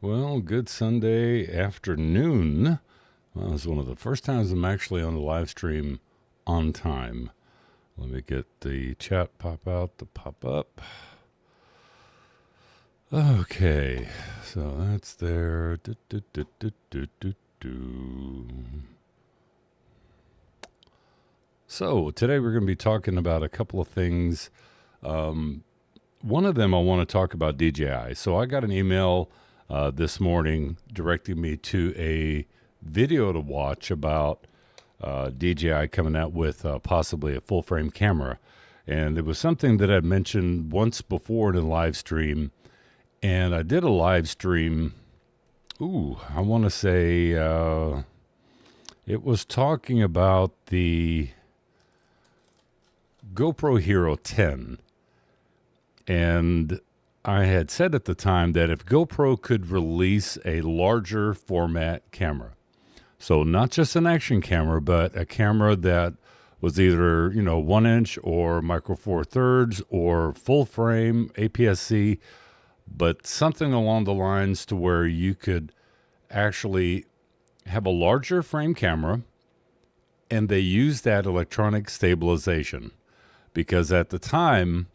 Well, good Sunday afternoon. Well, it's one of the first times I'm actually on the live stream on time. Let me get the chat pop out to pop up. Okay, so that's there. So today we're going to be talking about a couple of things. One of them I want to talk about DJI. So I got an email this morning directing me to a video to watch about DJI coming out with possibly a full frame camera. And it was something that I'd mentioned once before in a live stream. And I did a live stream, I want to say it was talking about the GoPro Hero 10. And I had said at the time that if GoPro could release a larger format camera, so not just an action camera, but a camera that was either, 1 inch or micro four thirds or full frame APS-C, but something along the lines to where you could actually have a larger frame camera and they use that electronic stabilization. Because at the time,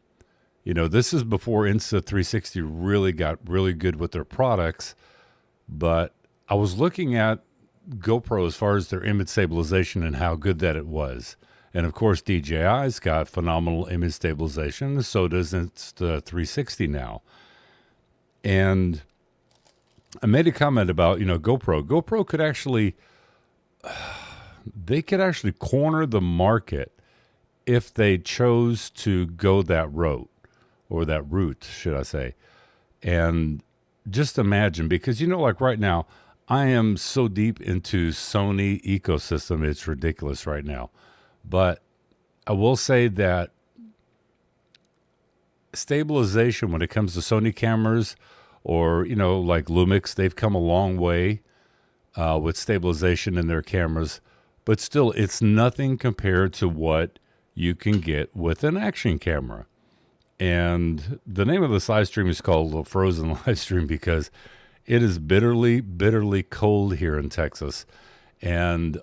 this is before Insta360 really got really good with their products, but I was looking at GoPro as far as their image stabilization and how good that it was. And of course, DJI's got phenomenal image stabilization, so does Insta360 now. And I made a comment about, GoPro. GoPro could actually, they could actually corner the market if they chose to go that route, or that route, should I say. And just imagine, because, like right now, I am so deep into Sony ecosystem, it's ridiculous right now. But I will say that stabilization when it comes to Sony cameras, or, like Lumix, they've come a long way with stabilization in their cameras. But still, it's nothing compared to what you can get with an action camera. And the name of this live stream is called a Frozen Live Stream because it is bitterly, bitterly cold here in Texas and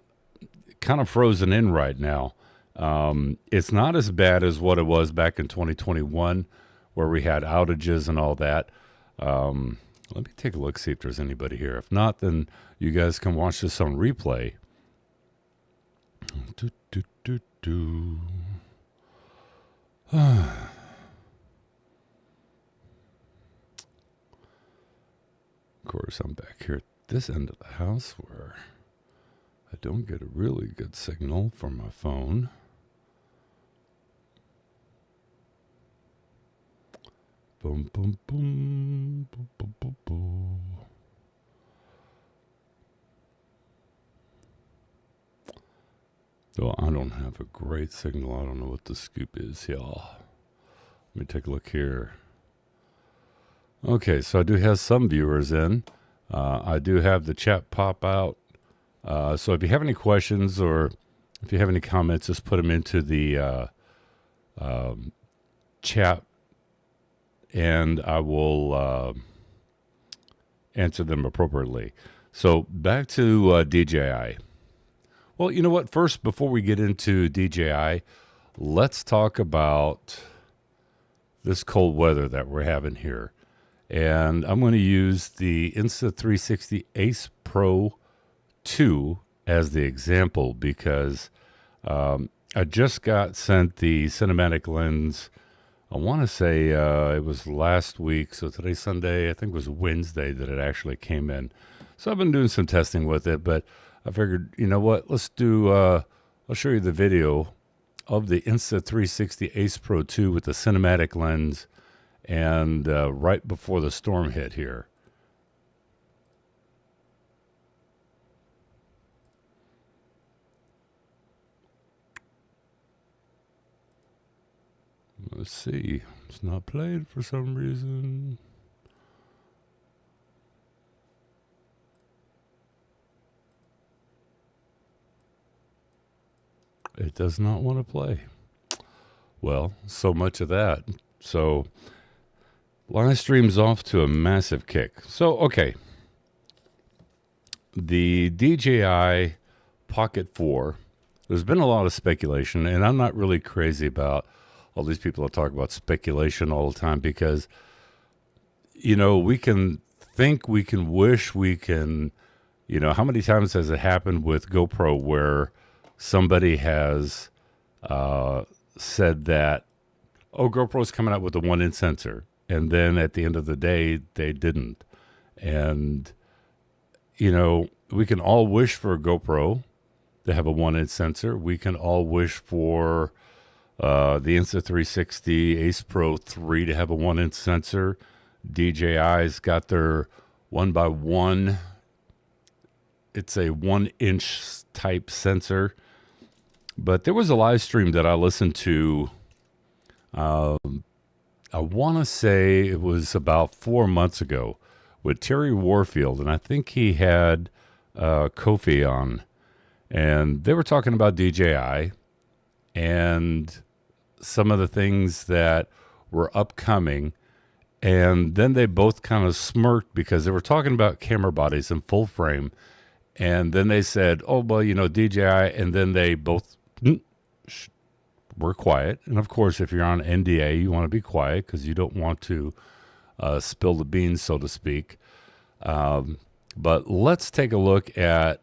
kind of frozen in right now. It's not as bad as what it was back in 2021 where we had outages and all that. Let me take a look, see if there's anybody here. If not, then you guys can watch this on replay. Of course, I'm back here at this end of the house where I don't get a really good signal from my phone. Boom, boom, boom, boom, boom, boom, boom. Well, I don't have a great signal. I don't know what the scoop is, y'all. Let me take a look here. Okay, so I do have some viewers in. I do have the chat pop out. So if you have any questions or if you have any comments, just put them into the chat and I will answer them appropriately. So back to DJI. Well, you know what? First, before we get into DJI, let's talk about this cold weather that we're having here. And I'm going to use the Insta360 Ace Pro 2 as the example because I just got sent the cinematic lens. I want to say it was last week. So today's Sunday. I think it was Wednesday that it actually came in. So I've been doing some testing with it, but I figured, you know what, let's do, I'll show you the video of the Insta360 Ace Pro 2 with the cinematic lens and right before the storm hit here. Let's see, it's not played for some reason. It does not want to play. Well, so much of that. So live stream's off to a massive kick. So, okay. the DJI Pocket 4, there's been a lot of speculation, and I'm not really crazy about all these people that talk about speculation all the time because, we can think, we can wish, we can, how many times has it happened with GoPro where somebody has said that, oh, GoPro's coming out with a 1-inch sensor, and then at the end of the day, they didn't. And, we can all wish for a GoPro to have a 1-inch sensor. We can all wish for the Insta360 Ace Pro 3 to have a 1-inch sensor. DJI's got their 1x1. It's a 1-inch type sensor. But there was a live stream that I listened to. I want to say it was about 4 months ago with Terry Warfield, and I think he had Kofi on, and they were talking about DJI and some of the things that were upcoming, and then they both kind of smirked because they were talking about camera bodies in full frame, and then they said, oh, well, DJI, and then they both were quiet. And of course, if you're on NDA, you want to be quiet because you don't want to spill the beans, so to speak. But let's take a look at,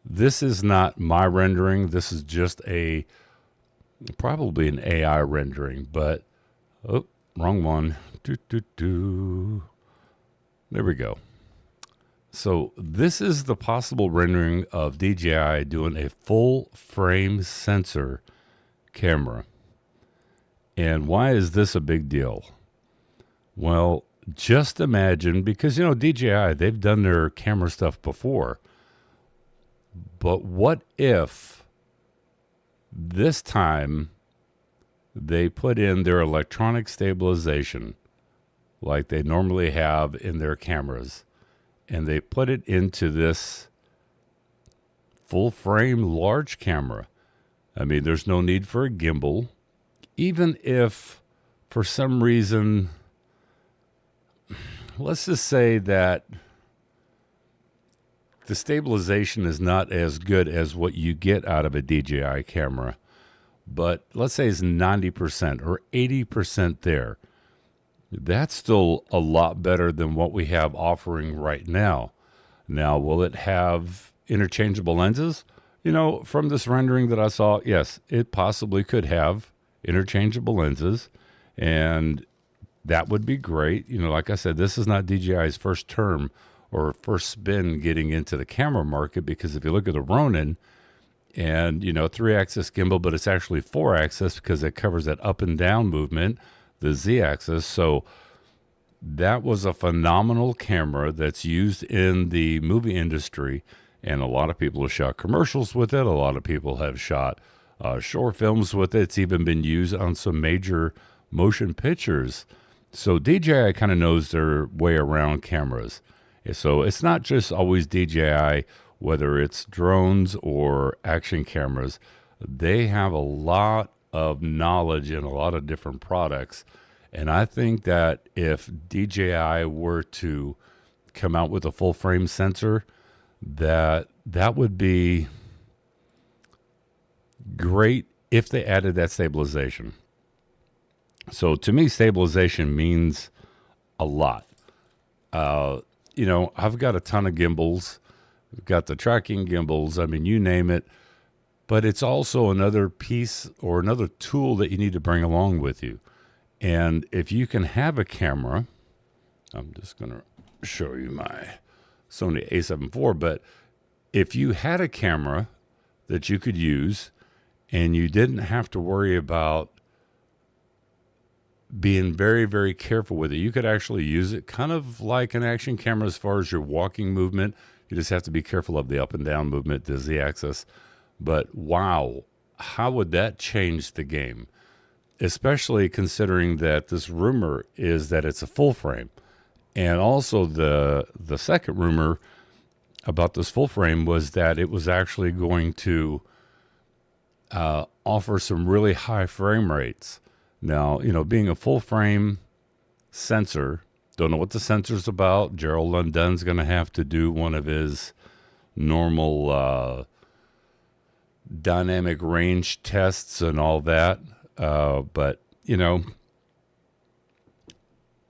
this is not my rendering. This is just probably an AI rendering, but, oh, wrong one. There we go. So this is the possible rendering of DJI doing a full frame sensor camera. And why is this a big deal? Well, just imagine, because DJI, they've done their camera stuff before, but what if this time they put in their electronic stabilization like they normally have in their cameras, and they put it into this full frame large camera? I mean, there's no need for a gimbal. Even if for some reason, let's just say that the stabilization is not as good as what you get out of a DJI camera, but let's say it's 90% or 80% there. That's still a lot better than what we have offering right now. Now, will it have interchangeable lenses? From this rendering that I saw, yes, it possibly could have interchangeable lenses, and that would be great. Like I said, this is not DJI's first term or first spin getting into the camera market, because if you look at the Ronin, and 3-axis gimbal, but it's actually 4-axis because it covers that up and down movement, the Z-axis. So that was a phenomenal camera that's used in the movie industry, and a lot of people have shot commercials with it. A lot of people have shot short films with it. It's even been used on some major motion pictures. So DJI kind of knows their way around cameras. So it's not just always DJI, whether it's drones or action cameras. They have a lot of knowledge in a lot of different products. And I think that if DJI were to come out with a full frame sensor, that would be great if they added that stabilization. So to me, stabilization means a lot. I've got a ton of gimbals. We've got the tracking gimbals. I mean, you name it. But it's also another piece or another tool that you need to bring along with you. And if you can have a camera, I'm just going to show you my Sony a7 IV, but if you had a camera that you could use and you didn't have to worry about being very, very careful with it, you could actually use it kind of like an action camera as far as your walking movement. You just have to be careful of the up and down movement, the Z-axis. But wow, how would that change the game? Especially considering that this rumor is that it's a full frame. And also the second rumor about this full frame was that it was actually going to offer some really high frame rates. Now, being a full frame sensor, Don't know what the sensor's about. Gerald London's going to have to do one of his normal dynamic range tests and all that. But, you know,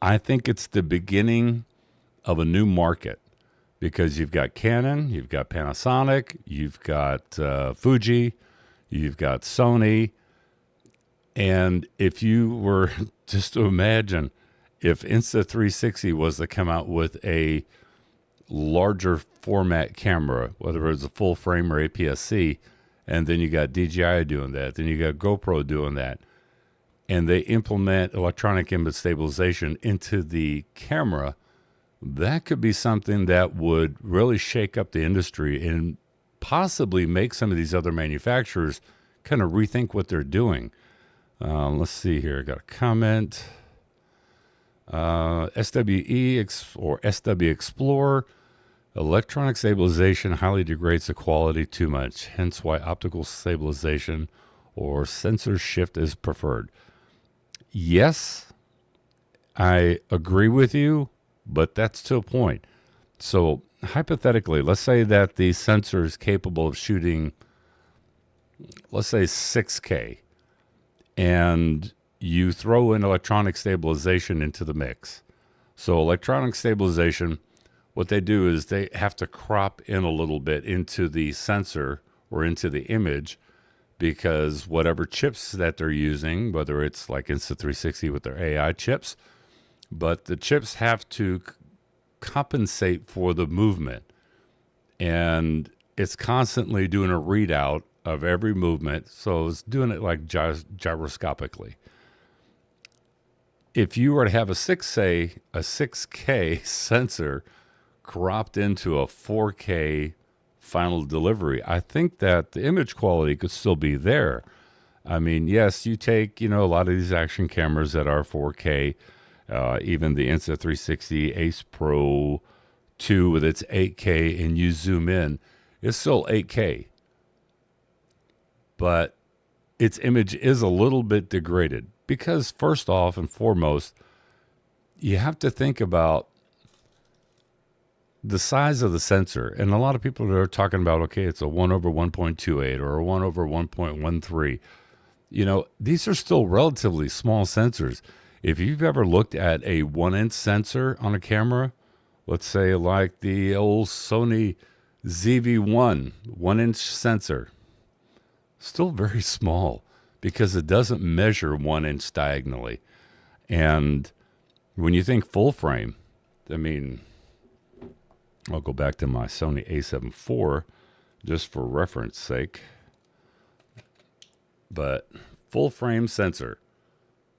I think it's the beginning of a new market because you've got Canon, you've got Panasonic, you've got Fuji, you've got Sony. And if you were just to imagine if Insta360 was to come out with a larger format camera, whether it was a full frame or APS-C, and then you got DJI doing that, then you got GoPro doing that, and they implement electronic image stabilization into the camera, that could be something that would really shake up the industry and possibly make some of these other manufacturers kind of rethink what they're doing. Let's see here. I got a comment. SWE or SW Explorer. Electronic stabilization highly degrades the quality too much, hence why optical stabilization or sensor shift is preferred. Yes, I agree with you, but that's to a point. So hypothetically, let's say that the sensor is capable of shooting, let's say 6K, and you throw in electronic stabilization into the mix. So electronic stabilization, what they do is they have to crop in a little bit into the sensor or into the image because whatever chips that they're using, whether it's like Insta360 with their AI chips, but the chips have to compensate for the movement. And it's constantly doing a readout of every movement. So it's doing it like gyroscopically. If you were to have a 6K sensor cropped into a 4K final delivery, I think that the image quality could still be there. I mean, yes, you take, a lot of these action cameras that are 4K, even the Insta360 Ace Pro 2 with its 8K, and you zoom in, it's still 8K. But its image is a little bit degraded because first off and foremost, you have to think about the size of the sensor. And a lot of people are talking about, okay, it's a 1/1.28 or a 1/1.13. These are still relatively small sensors. If you've ever looked at a 1-inch sensor on a camera, let's say like the old Sony ZV-1 1-inch sensor, still very small because it doesn't measure 1 inch diagonally. And when you think full frame, I mean, I'll go back to my Sony a7 IV just for reference sake. But full frame sensor.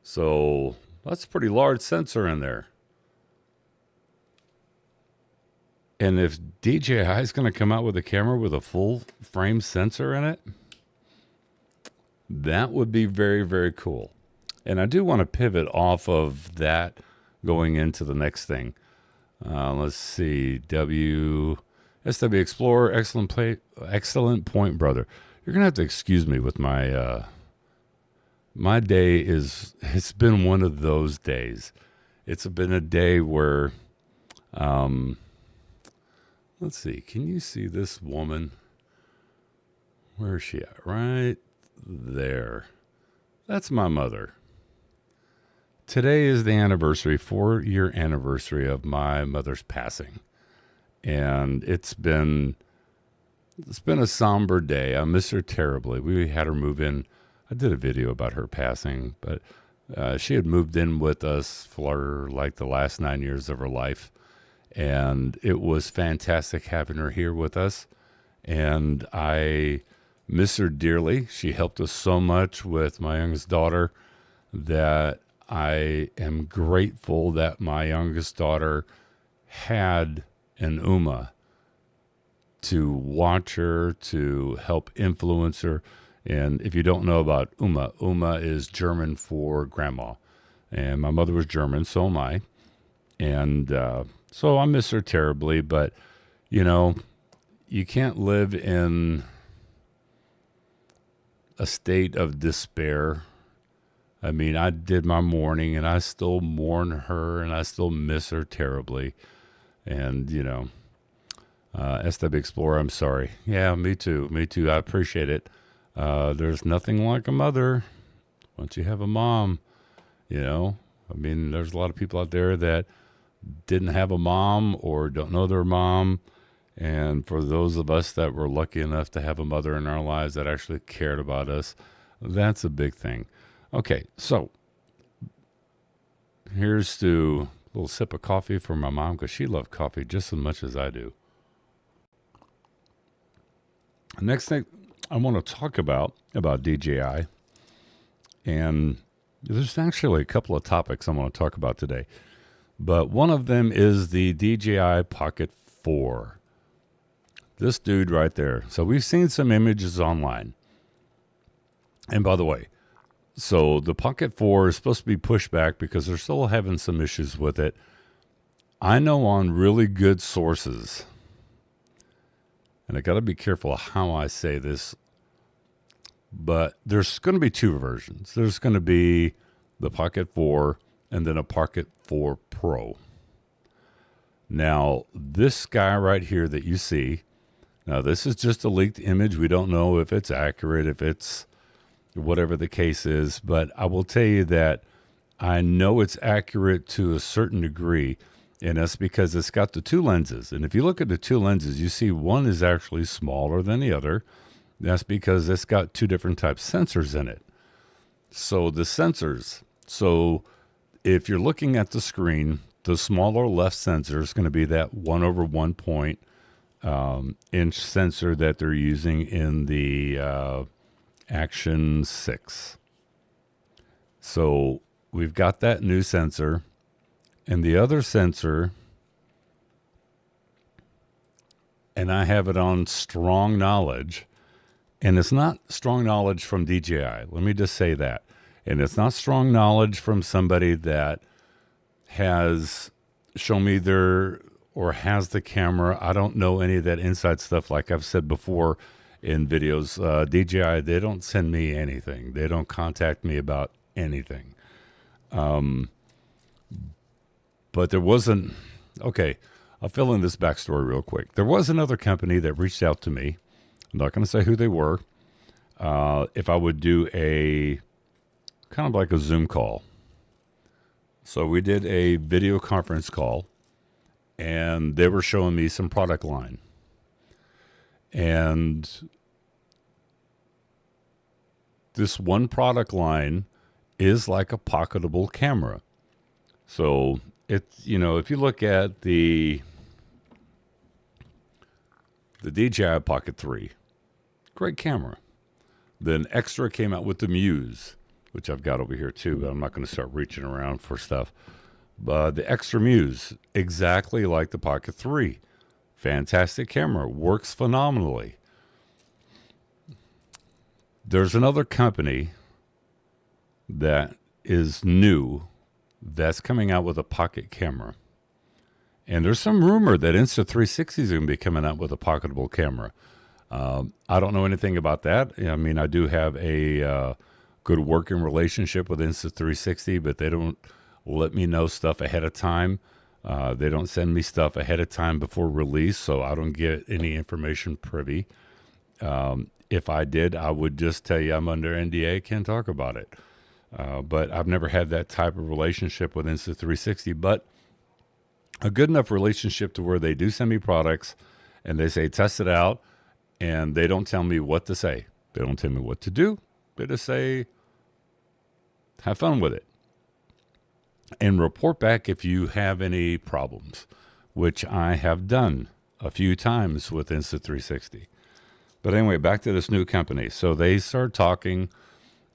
So that's a pretty large sensor in there. And if DJI is going to come out with a camera with a full frame sensor in it, that would be very, very cool. And I do want to pivot off of that going into the next thing. Let's see. SW Explorer, excellent point, brother. You're going to have to excuse me with my my day it's been one of those days. It's been a day where, let's see. Can you see this woman? Where is she at? Right there. That's my mother. Today is the anniversary, 4-year anniversary of my mother's passing. And it's been a somber day. I miss her terribly. We had her move in. I did a video about her passing, but she had moved in with us for like the last 9 years of her life. And it was fantastic having her here with us. And I miss her dearly. She helped us so much with my youngest daughter that I am grateful that my youngest daughter had an Uma to watch her, to help influence her. And if you don't know about Uma, Uma is German for grandma. And my mother was German, so am I. And so I miss her terribly, but, you can't live in a state of despair. I mean, I did my mourning, and I still mourn her, and I still miss her terribly. And, SW Explorer, I'm sorry. Yeah, me too. Me too. I appreciate it. There's nothing like a mother once you have a mom, I mean, there's a lot of people out there that didn't have a mom or don't know their mom. And for those of us that were lucky enough to have a mother in our lives that actually cared about us, that's a big thing. Okay, so here's to a little sip of coffee for my mom because she loved coffee just as much as I do. Next thing I want to talk about DJI, and there's actually a couple of topics I want to talk about today, but one of them is the DJI Pocket 4. This dude right there. So we've seen some images online. And by the way, so the Pocket 4 is supposed to be pushed back because they're still having some issues with it. I know on really good sources, and I got to be careful how I say this, but there's going to be two versions. There's going to be the Pocket 4 and then a Pocket 4 Pro. Now, this guy right here that you see, now this is just a leaked image. We don't know if it's accurate, if it's whatever the case is, but I will tell you that I know it's accurate to a certain degree, and that's because it's got the two lenses. And if you look at the two lenses, you see one is actually smaller than the other. That's because it's got two different types of sensors in it. So the sensors, so if you're looking at the screen, the smaller left sensor is going to be that 1/1 inch sensor that they're using in the Action 6. So we've got that new sensor, and the other sensor, and I have it on strong knowledge, and it's not strong knowledge from DJI. Let me just say that. And it's not strong knowledge from somebody that has shown me or has the camera. I don't know any of that inside stuff. Like I've said before in videos, DJI, they don't send me anything. They don't contact me about anything. But there wasn't, okay, I'll fill in this backstory real quick. There was another company that reached out to me. I'm not going to say who they were. If I would do a kind of like a Zoom call. So we did a video conference call, and they were showing me some product line. And this one product line is like a pocketable camera. So it's, if you look at the DJI Pocket 3, great camera. Then Extra came out with the Muse, which I've got over here too, but I'm not going to start reaching around for stuff. But the Extra Muse, exactly like the Pocket 3. Fantastic camera, works phenomenally. There's another company that is new that's coming out with a pocket camera. And there's some rumor that Insta360 is going to be coming out with a pocketable camera. I don't know anything about that. I mean, I do have a good working relationship with Insta360, but they don't let me know stuff ahead of time. They don't send me stuff ahead of time before release, so I don't get any information privy. If I did, I would just tell you I'm under NDA, can't talk about it. But I've never had that type of relationship with Insta360, but a good enough relationship to where they do send me products and they say, test it out, and they don't tell me what to say. They don't tell me what to do. They just say, have fun with it. And report back if you have any problems, which I have done a few times with Insta360. But anyway, back to this new company. So they started talking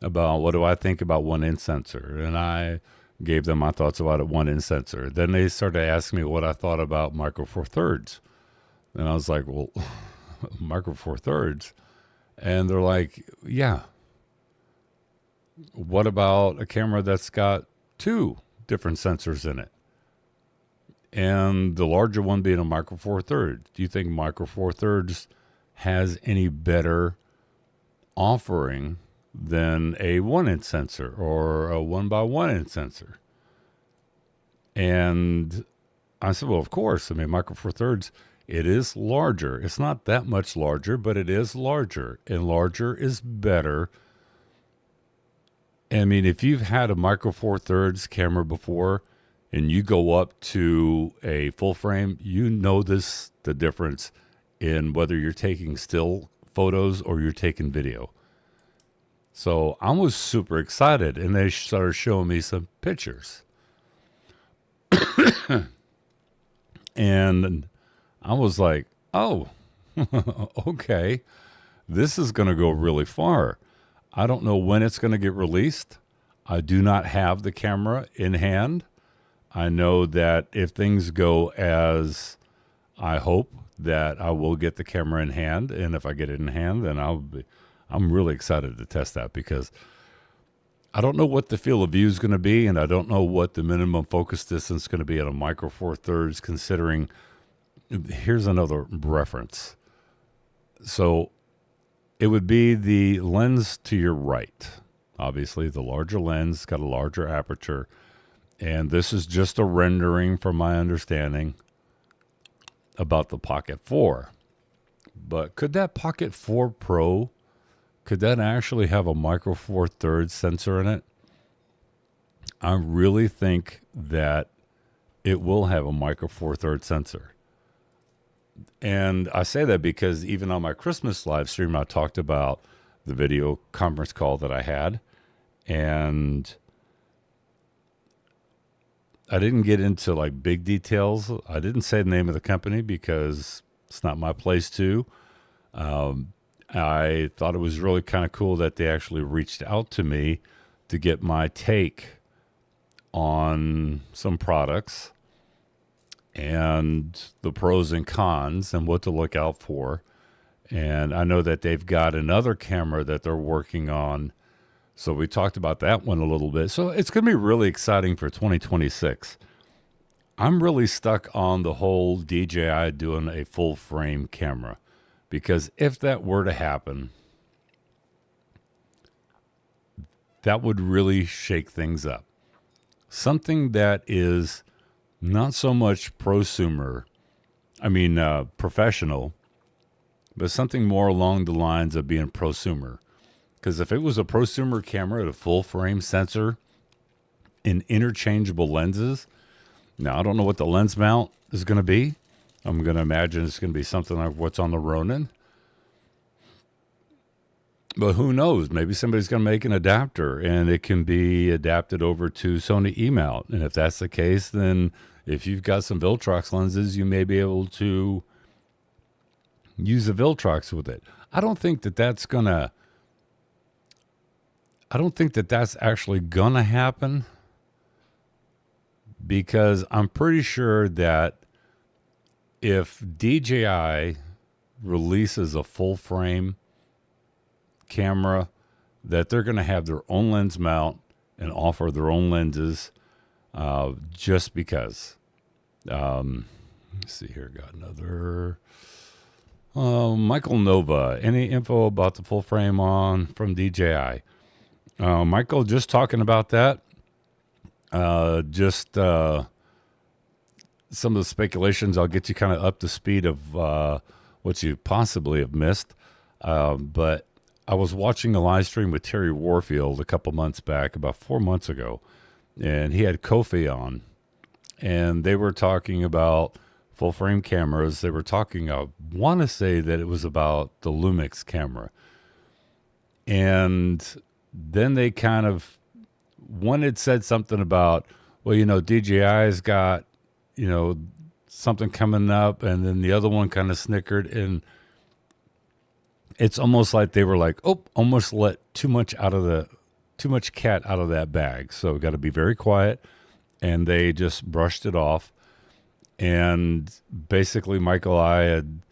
about what do I think about 1-inch sensor, and I gave them my thoughts about a 1-inch sensor. Then they started asking me what I thought about Micro Four Thirds, and I was like, well, Micro Four Thirds, and they're like, yeah. What about a camera that's got two different sensors in it, and the larger one being a Micro Four Thirds? Do you think Micro Four Thirds has any better offering than a 1-inch sensor or a 1x1-inch sensor. And I said, well, of course. I mean, Micro Four Thirds, it is larger. It's not that much larger, but it is larger, and larger is better. I mean, if you've had a Micro Four Thirds camera before and you go up to a full frame, you know the difference in whether you're taking still photos or you're taking video. So I was super excited, and they started showing me some pictures. And I was like, oh, okay, this is going to go really far. I don't know when it's going to get released. I do not have the camera in hand. I know that if things go as I hope, that I will get the camera in hand. And if I get it in hand, then I'm really excited to test that, because I don't know what the field of view is going to be, and I don't know what the minimum focus distance is going to be at a Micro Four Thirds, considering, here's another reference. So it would be the lens to your right. Obviously, the larger lens got a larger aperture, and this is just a rendering from my understanding about the Pocket 4. But could that Pocket 4 Pro, could that actually have a Micro Four Thirds sensor in it? I really think that it will have a Micro Four Thirds sensor. And I say that because even on my Christmas live stream, I talked about the video conference call that I had. And I didn't get into like big details. I didn't say the name of the company because it's not my place to. I thought it was really kind of cool that they actually reached out to me to get my take on some products and the pros and cons and what to look out for. And I know that they've got another camera that they're working on. So we talked about that one a little bit. So it's going to be really exciting for 2026. I'm really stuck on the whole DJI doing a full frame camera, because if that were to happen, that would really shake things up. Something that is not so much professional, but something more along the lines of being prosumer. Because if it was a prosumer camera at a full frame sensor in interchangeable lenses, now I don't know what the lens mount is going to be. I'm going to imagine it's going to be something like what's on the Ronin. But who knows? Maybe somebody's going to make an adapter and it can be adapted over to Sony E-mount. And if that's the case, then if you've got some Viltrox lenses, you may be able to use the Viltrox with it. I don't think that that's actually going to happen, because I'm pretty sure that if DJI releases a full frame camera, that they're going to have their own lens mount and offer their own lenses, just because. Let's see here. Got another. Michael Nova. Any info about the full frame from DJI? Michael, just talking about that. Some of the speculations, I'll get you kind of up to speed of what you possibly have missed. But I was watching a live stream with Terry Warfield a couple months back, about 4 months ago, and he had Kofi on, and they were talking about full frame cameras. They were talking, I want to say that it was about the Lumix camera. And then they kind of, one had said something about, well, DJI's got, something coming up, and then the other one kind of snickered, and it's almost like they were like, almost let too much cat out of that bag. So we got to be very quiet. And they just brushed it off. And basically, Michael, I had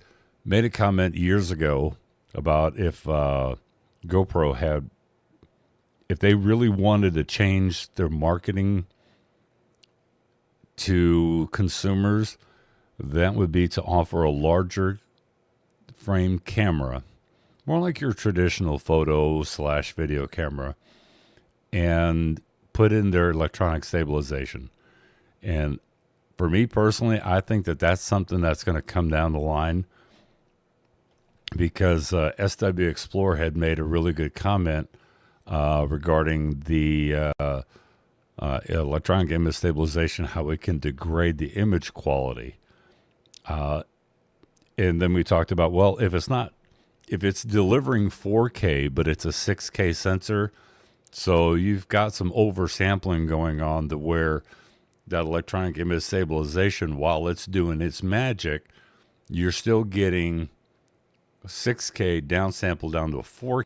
made a comment years ago about if GoPro if they really wanted to change their marketing to consumers, that would be to offer a larger frame camera more like your traditional photo slash video camera, and put in their electronic stabilization. And for me personally, I think that that's something that's going to come down the line, because SW Explorer had made a really good comment regarding the electronic image stabilization, how it can degrade the image quality. And then we talked about, well, if it's delivering 4K, but it's a 6K sensor, so you've got some oversampling going on to where that electronic image stabilization, while it's doing its magic, you're still getting 6K downsample down to a 4K.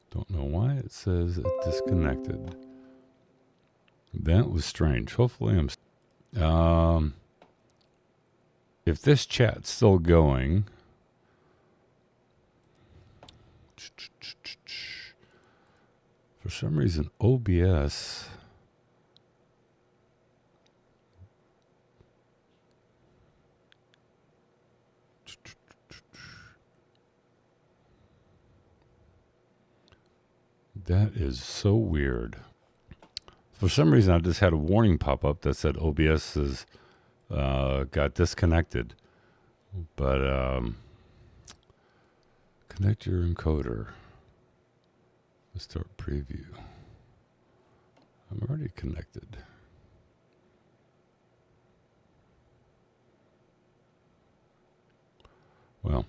Don't know why it says it disconnected. That was strange. Hopefully if this chat's still going, for some reason OBS that is so weird. For some reason, I just had a warning pop up that said OBS has got disconnected. But connect your encoder. Let's start preview. I'm already connected. Well,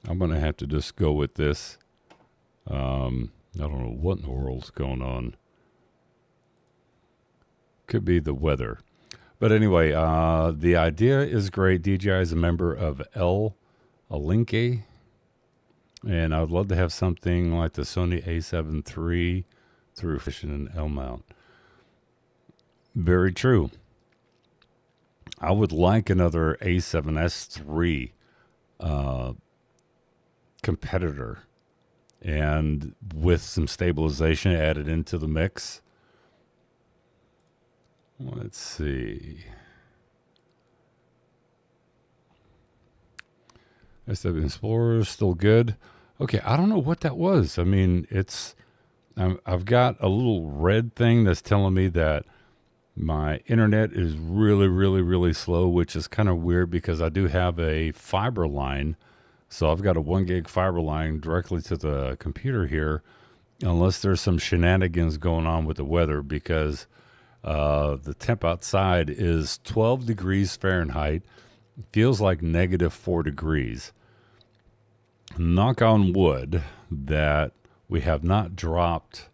I'm going to have to just go with this. I don't know what in the world's going on. Could be the weather. But anyway, the idea is great. DJI is a member of Alinke. And I would love to have something like the Sony a7 III through Fission and L mount. Very true. I would like another a7S III competitor, and with some stabilization added into the mix. Let's see. SW Explorer is still good. Okay, I don't know what that was. I mean, I've got a little red thing that's telling me that my internet is really, really, really slow, which is kind of weird because I do have a fiber line. So I've got a 1 gig fiber line directly to the computer here, unless there's some shenanigans going on with the weather, because the temp outside is 12 degrees Fahrenheit. It feels like -4 degrees. Knock on wood that we have not dropped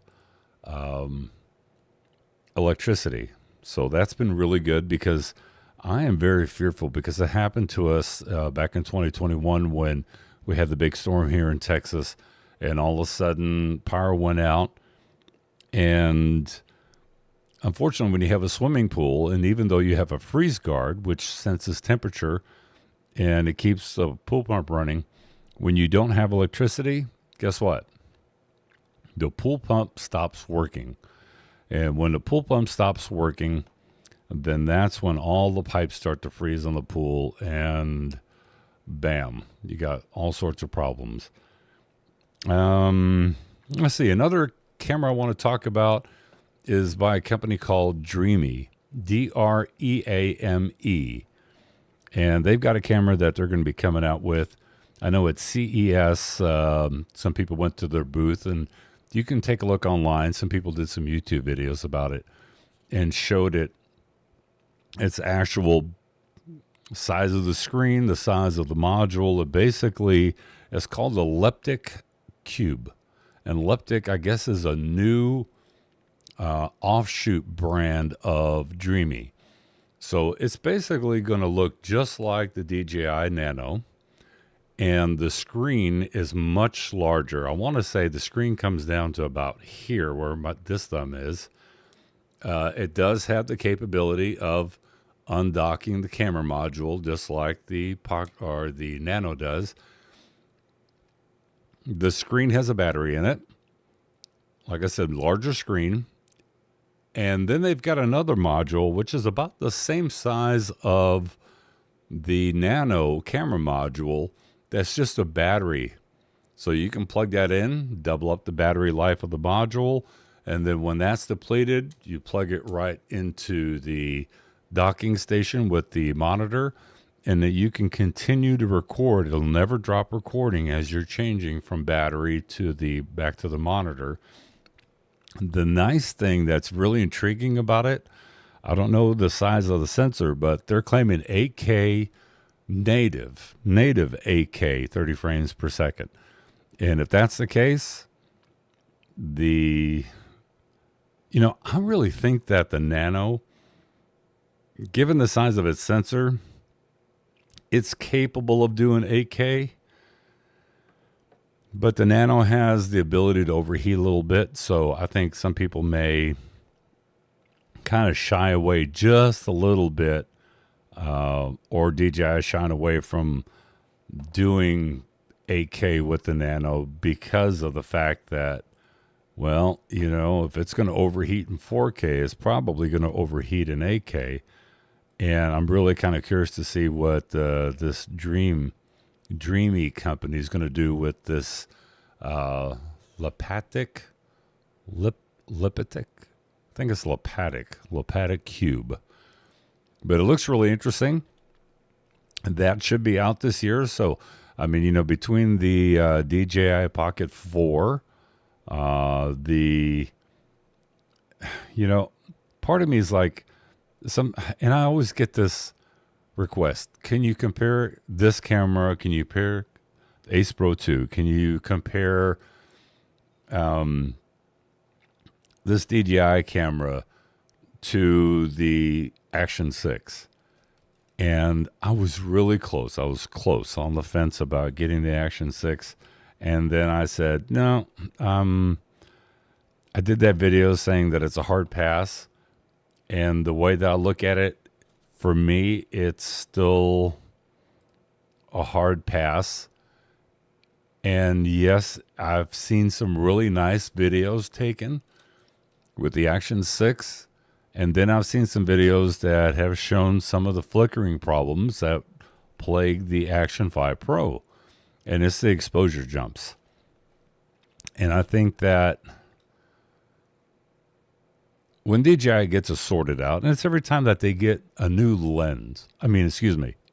electricity. So that's been really good, because I am very fearful, because it happened to us back in 2021 when we had the big storm here in Texas, and all of a sudden power went out. And unfortunately, when you have a swimming pool, and even though you have a freeze guard, which senses temperature and it keeps the pool pump running, when you don't have electricity, guess what? The pool pump stops working. And when the pool pump stops working, then that's when all the pipes start to freeze on the pool, and bam, you got all sorts of problems. Let's see. Another camera I want to talk about is by a company called Dreamy, Dreame. And they've got a camera that they're going to be coming out with. I know at CES, some people went to their booth, and you can take a look online. Some people did some YouTube videos about it and showed its actual size of the screen, the size of the module. It basically is called the Leptic Cube. And Leptic, I guess, is a new offshoot brand of Dreamy. So it's basically going to look just like the DJI Nano, and the screen is much larger. I want to say the screen comes down to about here, where this thumb is. It does have the capability of undocking the camera module, just like the Nano does. The screen has a battery in it. Like I said, larger screen. And then they've got another module, which is about the same size of the Nano camera module that's just a battery. So you can plug that in, double up the battery life of the module, and then when that's depleted, you plug it right into the docking station with the monitor, and that you can continue to record. It'll never drop recording as you're changing from battery to the back to the monitor. The nice thing that's really intriguing about it, I don't know the size of the sensor, but they're claiming 8K native 8K 30 frames per second. And if that's the case, I really think that the Nano, given the size of its sensor, it's capable of doing 8K, but the Nano has the ability to overheat a little bit. So I think some people may kind of shy away just a little bit, or DJI shying away from doing 8K with the Nano because of the fact that, well, if it's going to overheat in 4K, it's probably going to overheat in 8K. And I'm really kind of curious to see what this dreamy company is going to do with this Lipatic. I think it's Lipatic Cube. But it looks really interesting. That should be out this year. So, between the DJI Pocket 4, part of me is like, and I always get this request. Can you compare this camera? Can you compare Ace Pro 2? Can you compare this DJI camera to the Action 6? And I was really close. I was close on the fence about getting the Action 6. And then I said, no, I did that video saying that it's a hard pass. And the way that I look at it, for me, it's still a hard pass. And yes, I've seen some really nice videos taken with the Action 6. And then I've seen some videos that have shown some of the flickering problems that plague the Action 5 Pro. And it's the exposure jumps. And I think that when DJI gets it sorted out, and it's every time that they get a new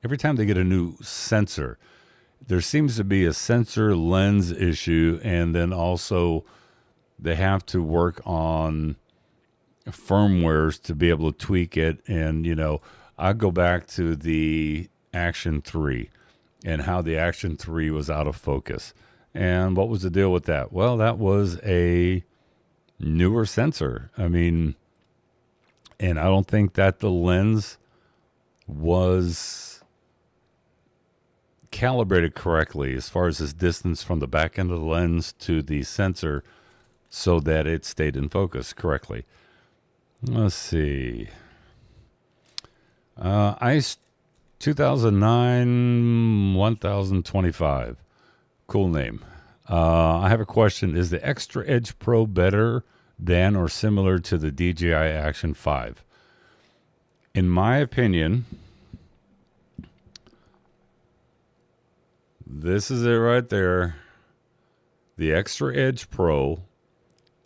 every time they get a new sensor, there seems to be a sensor lens issue, and then also they have to work on firmwares to be able to tweak it. And, I go back to the Action 3 and how the Action 3 was out of focus. And what was the deal with that? Well, that was a newer sensor. And I don't think that the lens was calibrated correctly as far as this distance from the back end of the lens to the sensor so that it stayed in focus correctly. Let's see. ICE 2009 1025. Cool name. I have a question. Is the Extra Edge Pro better than or similar to the DJI Action 5? In my opinion, this is it right there. The Extra Edge Pro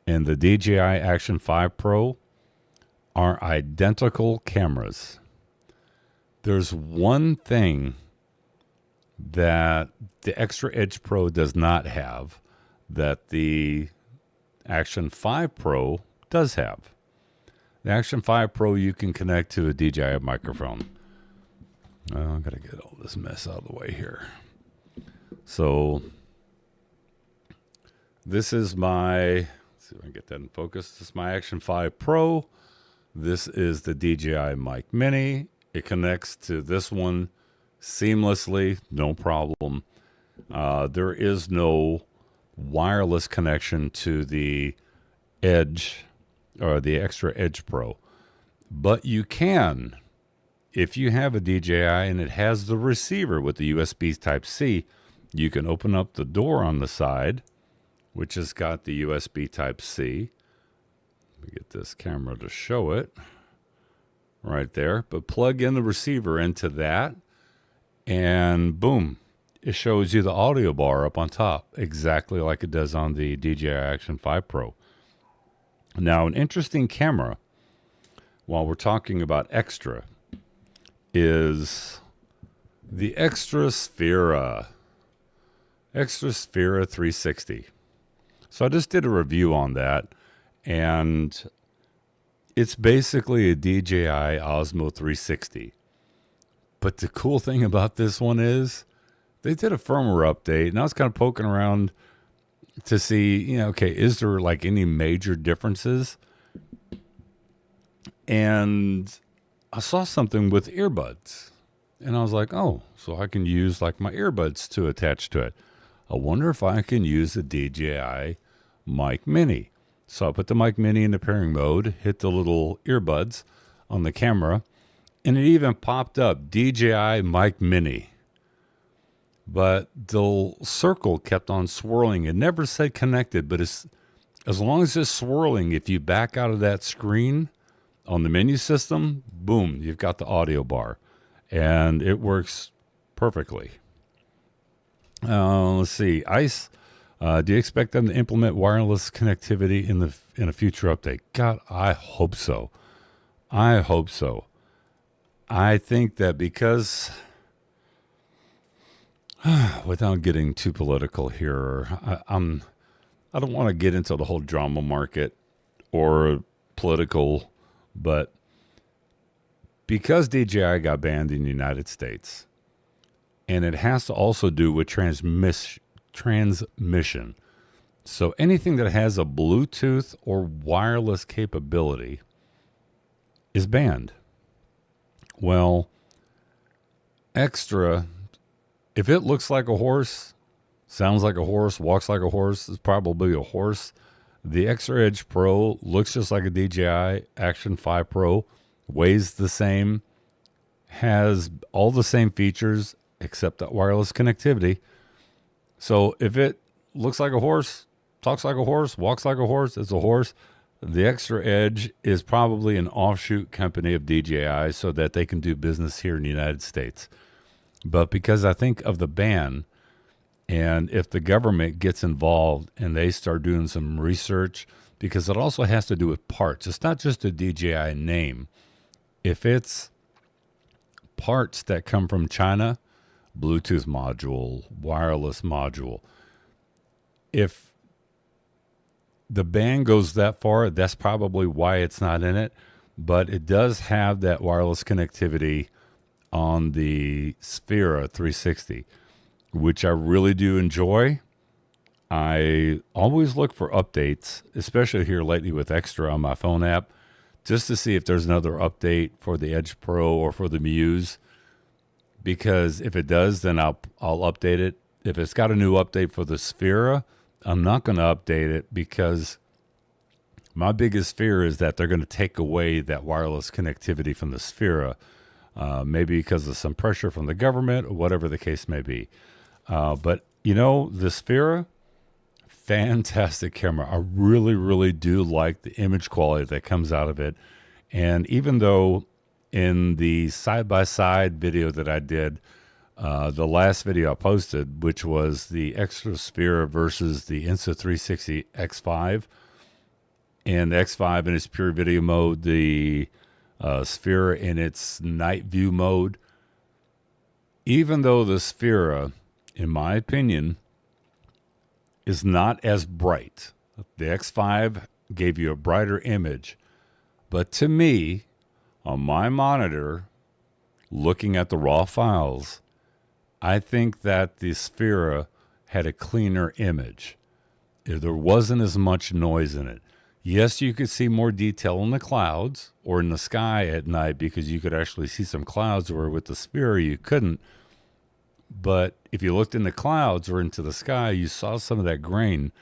and the DJI Action 5 Pro are identical cameras. There's one thing that the Extra Edge Pro does not have that the Action 5 Pro does have. The Action 5 Pro you can connect to a DJI microphone. I gotta get all this mess out of the way here. So this is my, let's see if I can get that in focus. This is my Action 5 Pro. This is the DJI Mic Mini. It connects to this one seamlessly, no problem. There is no wireless connection to the Edge or the Extra Edge Pro, but you can, if you have a DJI and it has the receiver with the USB Type-C, you can open up the door on the side, which has got the USB Type-C. Let me get this camera to show it right there, but plug in the receiver into that, and boom, it shows you the audio bar up on top, exactly like it does on the DJI Action 5 Pro. Now, an interesting camera, while we're talking about extra, is the Xtra Sphera 360. So I just did a review on that, and it's basically a DJI Osmo 360. But the cool thing about this one is they did a firmware update, and I was kind of poking around to see, okay, is there like any major differences? And I saw something with earbuds, and I was like, oh, so I can use like my earbuds to attach to it. I wonder if I can use the DJI Mic Mini. So I put the Mic Mini into pairing mode, hit the little earbuds on the camera, and it even popped up DJI Mic Mini. But the circle kept on swirling. It never said connected, but as long as it's swirling, if you back out of that screen on the menu system, boom, you've got the audio bar. And it works perfectly. Let's see. ICE, do you expect them to implement wireless connectivity in a future update? God, I hope so. I hope so. I think that because, without getting too political here, I don't want to get into the whole drama market or political, but because DJI got banned in the United States, and it has to also do with transmission. So anything that has a Bluetooth or wireless capability is banned. Well, Extra, if it looks like a horse, sounds like a horse, walks like a horse, it's probably a horse. The Extra Edge Pro looks just like a DJI Action 5 Pro, weighs the same, has all the same features except that wireless connectivity. So if it looks like a horse, talks like a horse, walks like a horse, it's a horse. The Extra Edge is probably an offshoot company of DJI so that they can do business here in the United States. But because I think of the ban, and if the government gets involved and they start doing some research, because it also has to do with parts. It's not just a DJI name. If it's parts that come from China, Bluetooth module, wireless module, if the ban goes that far, that's probably why it's not in it. But it does have that wireless connectivity on the Sphera 360, which I really do enjoy. I always look for updates, especially here lately with Extra on my phone app, just to see if there's another update for the Edge Pro or for the Muse. Because if it does, then I'll update it. If it's got a new update for the Sphera, I'm not going to update it because my biggest fear is that they're going to take away that wireless connectivity from the Sphera, maybe because of some pressure from the government or whatever the case may be. But, the Sphera, fantastic camera. I really, really do like the image quality that comes out of it. And even though in the side-by-side video that I did, the last video I posted, which was the Extra Sphera versus the Insta360 X5, and the X5 in its pure video mode, the Sphera in its night view mode, even though the Sphera, in my opinion, is not as bright. The X5 gave you a brighter image, but to me, on my monitor, looking at the raw files, I think that the Sphera had a cleaner image. There wasn't as much noise in it. Yes, you could see more detail in the clouds or in the sky at night because you could actually see some clouds where with the Sphera you couldn't. But if you looked in the clouds or into the sky, you saw some of that grain.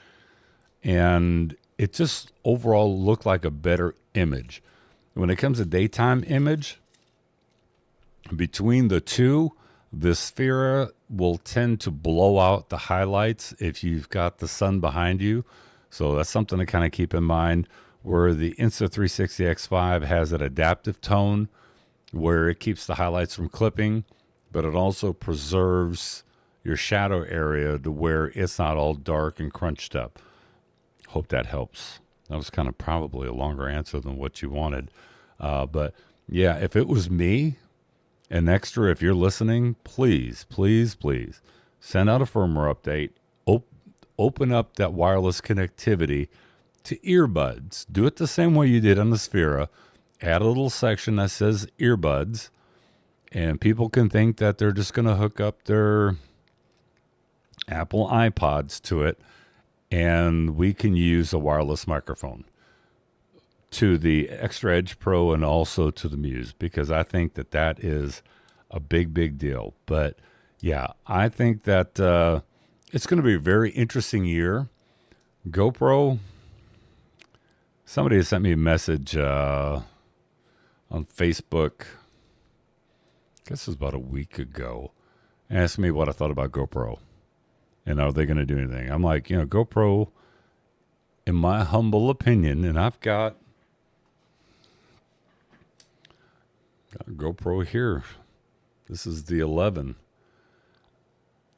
And it just overall looked like a better image. When it comes to daytime image, between the two, the Sphera will tend to blow out the highlights if you've got the sun behind you. So that's something to kind of keep in mind, where the Insta360 X5 has an adaptive tone where it keeps the highlights from clipping. but it also preserves your shadow area to where it's not all dark and crunched up. Hope that helps. That was kind of probably a longer answer than what you wanted. But yeah, if it was me, an extra, if you're listening, please, please, please send out a firmware update. Open up that wireless connectivity to earbuds. Do it the same way you did on the Sphera. Add a little section that says earbuds, and people can think that they're just going to hook up their Apple iPods to it, and we can use a wireless microphone to the Extra Edge Pro and also to the Muse, because I think that that is a big, big deal. But yeah, I think that it's going to be a very interesting year. GoPro, somebody has sent me a message on Facebook, I guess it was about a week ago, asked me what I thought about GoPro. And are they going to do anything? I'm like, GoPro, in my humble opinion, and I've got a GoPro here. This is the 11.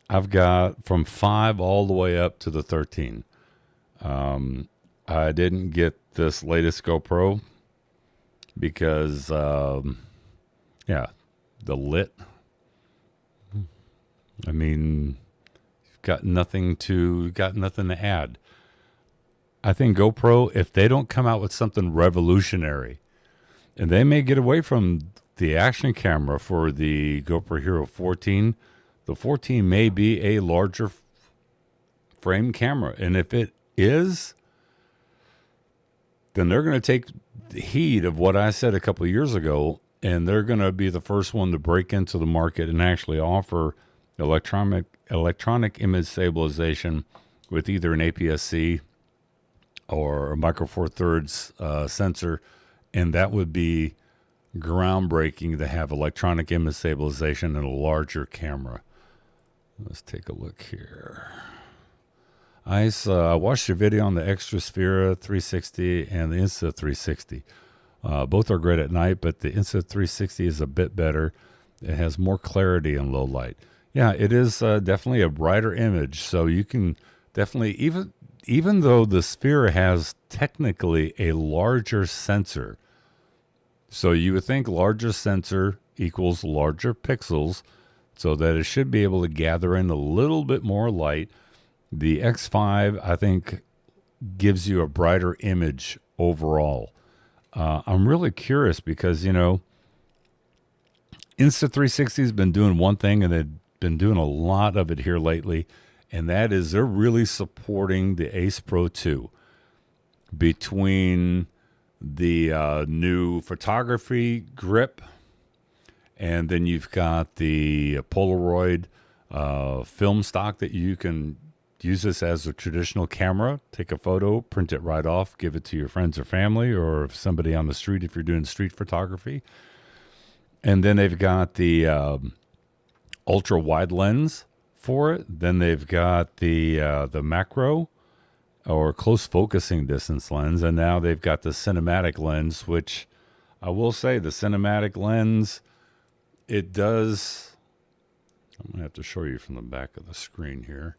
I've got from 5 all the way up to the 13. I didn't get this latest GoPro because, the lit. I mean, got nothing to add. I think GoPro, if they don't come out with something revolutionary, and they may get away from the action camera for the GoPro Hero 14, the 14 may be a larger frame camera. And if it is, then they're going to take heed of what I said a couple of years ago, and they're going to be the first one to break into the market and actually offer electronic image stabilization with either an APS-C or a Micro Four Thirds sensor, and that would be groundbreaking to have electronic image stabilization in a larger camera. Let's take a look here. I watched your video on the Extra Sphera 360 and the Insta 360. Both are great at night, but the Insta 360 is a bit better. It has more clarity in low light. Yeah, it is definitely a brighter image, so you can definitely, even though the Sphera has technically a larger sensor, so you would think larger sensor equals larger pixels, so that it should be able to gather in a little bit more light. The X5, I think, gives you a brighter image overall. I'm really curious because, Insta 360 has been doing one thing, and they've been doing a lot of it here lately, and that is they're really supporting the Ace Pro 2. Between the new photography grip, and then you've got the Polaroid film stock that you can use this as a traditional camera. Take a photo, print it right off, give it to your friends or family, or somebody on the street if you're doing street photography. And then they've got the ultra wide lens for it. Then they've got the macro or close focusing distance lens, and now they've got the cinematic lens, which I will say the cinematic lens, it does. I'm gonna have to show you from the back of the screen here.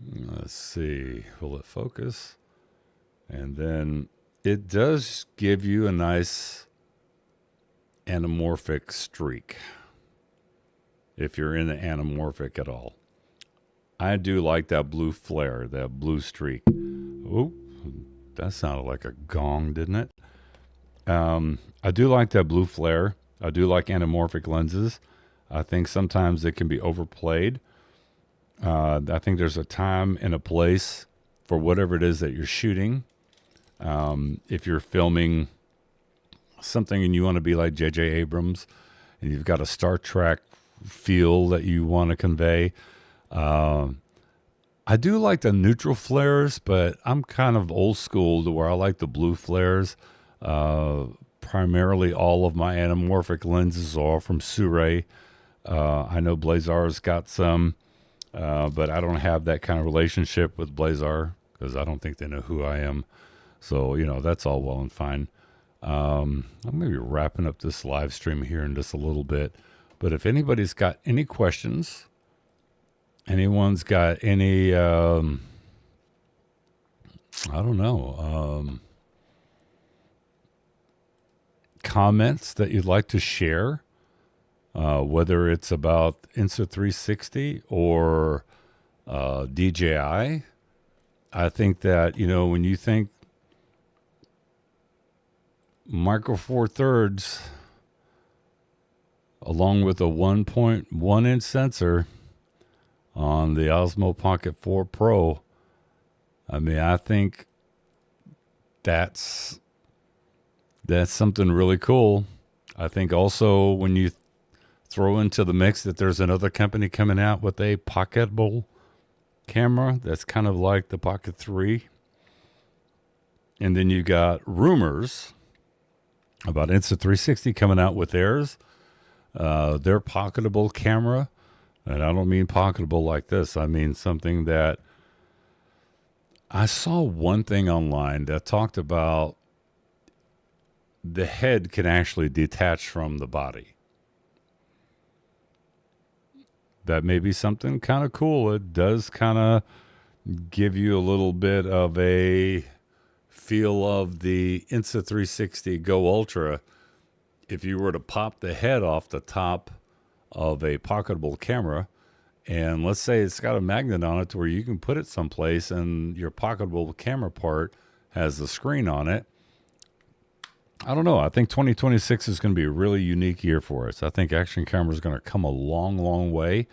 Let's see, will it focus? And then it does give you a nice anamorphic streak if you're in the anamorphic at all. I do like that blue flare, that blue streak. Oh, that sounded like a gong, didn't it? I do like that blue flare. I do like anamorphic lenses. I think sometimes they can be overplayed. I think there's a time and a place for whatever it is that you're shooting. If you're filming something and you want to be like J.J. Abrams and you've got a Star Trek feel that you want to convey, I do like the neutral flares, but I'm kind of old school to where I like the blue flares. Primarily all of my anamorphic lenses are from Sirui. I know Blazar's got some, but I don't have that kind of relationship with Blazar because I don't think they know who I am. So, that's all well and fine. I'm going to be wrapping up this live stream here in just a little bit. But if anybody's got any questions, anyone's got any, I don't know, comments that you'd like to share, whether it's about Insta360 or DJI, I think that, when you think Micro Four Thirds, along with a 1.1 inch sensor on the Osmo Pocket 4 Pro, I think that's something really cool. I think also when you throw into the mix that there's another company coming out with a pocketable camera that's kind of like the Pocket 3. And then you got rumors about Insta360 coming out with theirs, their pocketable camera. And I don't mean pocketable like this. I mean something that I saw one thing online that talked about the head can actually detach from the body. That may be something kind of cool. It does kind of give you a little bit of a feel of the Insta360 Go Ultra. If you were to pop the head off the top of a pocketable camera, and let's say it's got a magnet on it to where you can put it someplace and your pocketable camera part has the screen on it. I don't know. I think 2026 is going to be a really unique year for us. I think action camera is going to come a long, long way.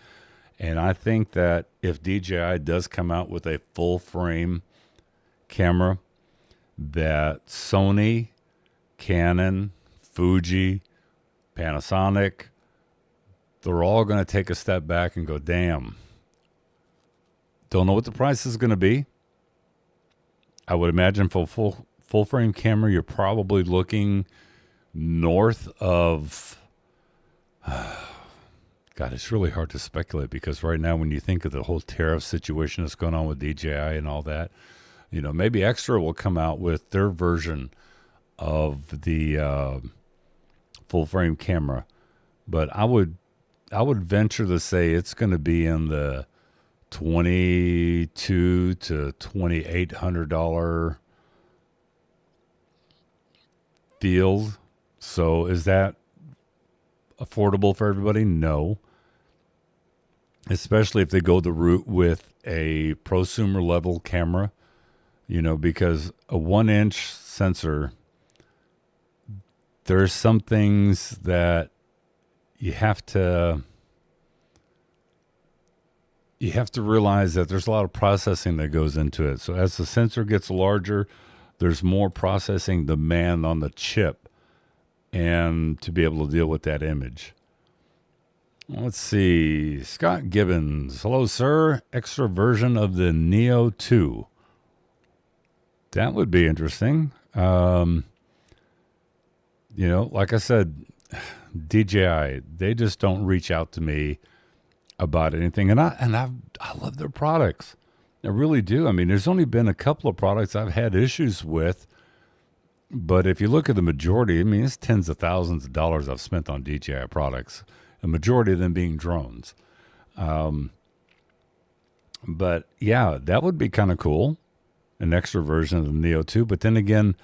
And I think that if DJI does come out with a full frame camera, that Sony, Canon, Fuji, Panasonic, they're all going to take a step back and go, damn, don't know what the price is going to be. I would imagine for full frame camera, you're probably looking north of, God, it's really hard to speculate because right now when you think of the whole tariff situation that's going on with DJI and all that, maybe Extra will come out with their version of the full frame camera. But I would venture to say it's going to be in the $2,200 to $2,800 field. So is that affordable for everybody? No. Especially if they go the route with a prosumer level camera, because a 1-inch sensor, there's some things that you have to realize that there's a lot of processing that goes into it. So as the sensor gets larger, there's more processing demand on the chip and to be able to deal with that image. Let's see. Scott Gibbons. Hello, sir. Extra version of the Neo 2. That would be interesting. Like I said, DJI, they just don't reach out to me about anything. And I love their products. I really do. There's only been a couple of products I've had issues with. But if you look at the majority, it's tens of thousands of dollars I've spent on DJI products. A majority of them being drones. But yeah, that would be kind of cool. An extra version of the Neo 2. But then again,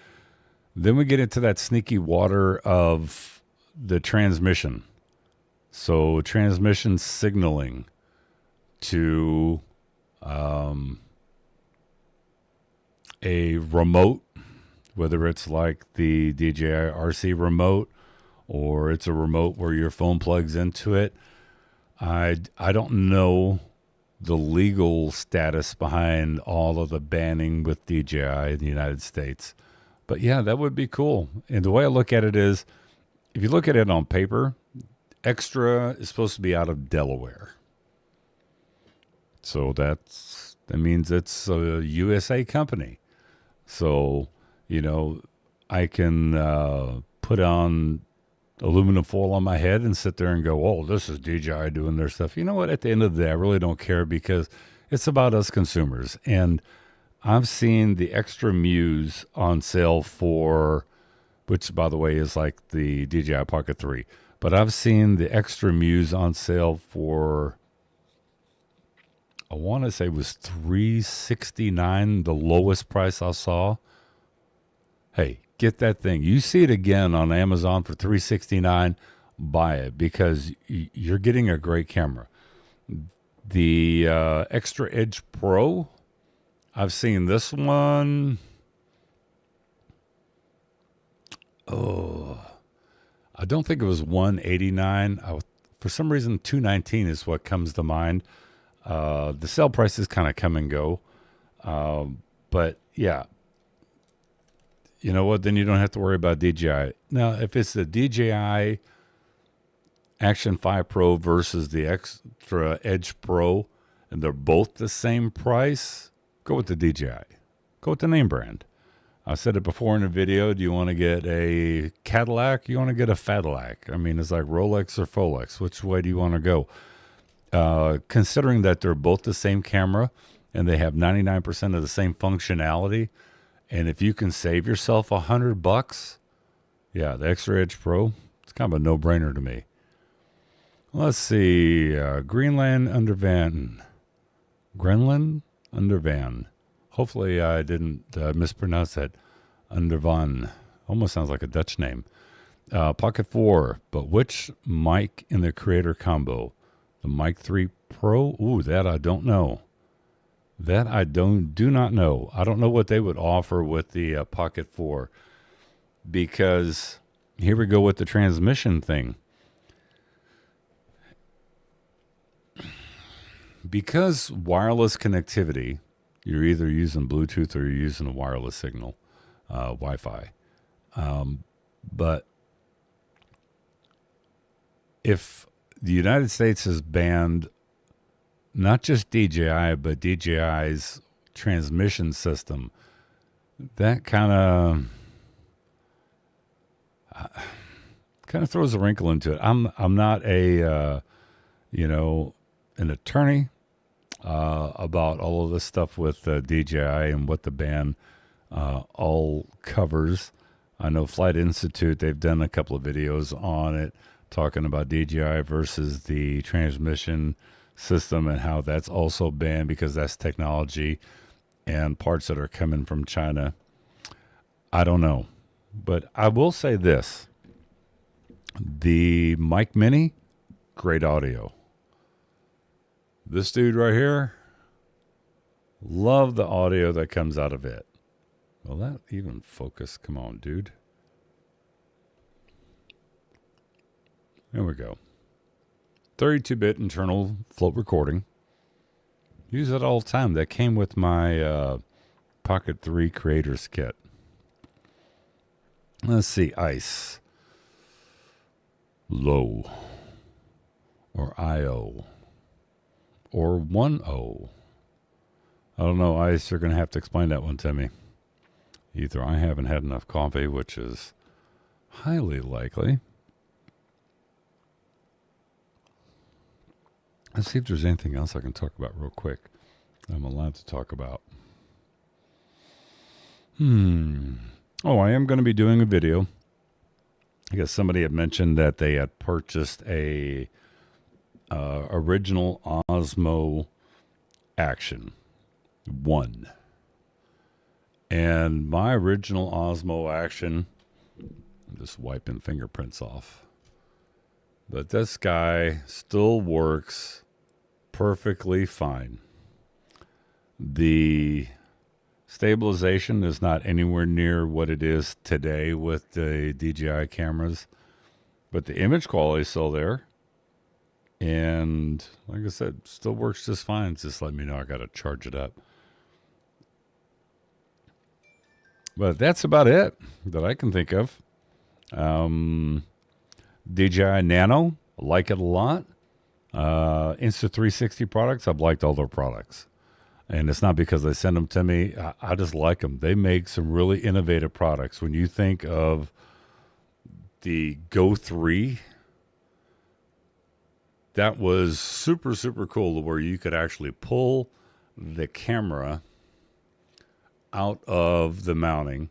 then we get into that sneaky water of the transmission. So transmission signaling to a remote, whether it's like the DJI RC remote or it's a remote where your phone plugs into it. I don't know the legal status behind all of the banning with DJI in the United States. But yeah, that would be cool. And the way I look at it is, if you look at it on paper, Extra is supposed to be out of Delaware. So that means it's a USA company. So, I can put on aluminum foil on my head and sit there and go, oh, this is DJI doing their stuff. You know what? At the end of the day, I really don't care because it's about us consumers. And I've seen the Extra Muse on sale for, which by the way is like the DJI Pocket 3. But I've seen the Extra Muse on sale for, I want to say it was $369, the lowest price I saw. Hey, get that thing. You see it again on Amazon for $369, buy it, because you're getting a great camera. The Extra Edge Pro, I've seen this one. Oh, I don't think it was $189. For some reason, $219 is what comes to mind. The sale prices kind of come and go. But yeah, you know what? Then you don't have to worry about DJI. Now, if it's the DJI Action 5 Pro versus the Extra Edge Pro, and they're both the same price, go with the DJI. Go with the name brand. I said it before in a video. Do you want to get a Cadillac? You want to get a Fadillac? I mean, it's like Rolex or Folex. Which way do you want to go? Considering that they're both the same camera and they have 99% of the same functionality, and if you can save yourself $100, yeah, the Extra Edge Pro, it's kind of a no-brainer to me. Let's see, Greenland under van. Hopefully I didn't mispronounce that. Undervan. Almost sounds like a Dutch name. Pocket 4, but which mic in the Creator combo? The Mic 3 Pro? Ooh, that I don't know. That I do not know. I don't know what they would offer with the Pocket 4, because here we go with the transmission thing. Because wireless connectivity, you're either using Bluetooth or you're using a wireless signal, Wi-Fi. But if the United States has banned not just DJI, but DJI's transmission system, that kind of throws a wrinkle into it. I'm not an attorney about all of this stuff with DJI and what the ban all covers. I know Flight Institute, they've done a couple of videos on it talking about DJI versus the transmission system and how that's also banned because that's technology and parts that are coming from China. I don't know. But I will say this. The Mic Mini, great audio. This dude right here, love the audio that comes out of it. Will that even focus? Come on, dude. There we go. 32-bit internal float recording. Use it all the time. That came with my Pocket 3 Creators Kit. Let's see. ICE. Low. Or IO. Or 1.0. I don't know, ICE, you're going to have to explain that one to me. Either I haven't had enough coffee, which is highly likely. Let's see if there's anything else I can talk about real quick. I'm allowed to talk about. Oh, I am going to be doing a video. I guess somebody had mentioned that they had purchased a original Osmo Action 1. And my original Osmo Action, I'm just wiping fingerprints off. But this guy still works perfectly fine. The stabilization is not anywhere near what it is today with the DJI cameras, but the image quality is still there. And like I said, still works just fine. Just let me know. I got to charge it up. But that's about it that I can think of. DJI Nano, I like it a lot. Insta360 products, I've liked all their products. And it's not because they send them to me. I just like them. They make some really innovative products. When you think of the Go 3, that was super, super cool, where you could actually pull the camera out of the mounting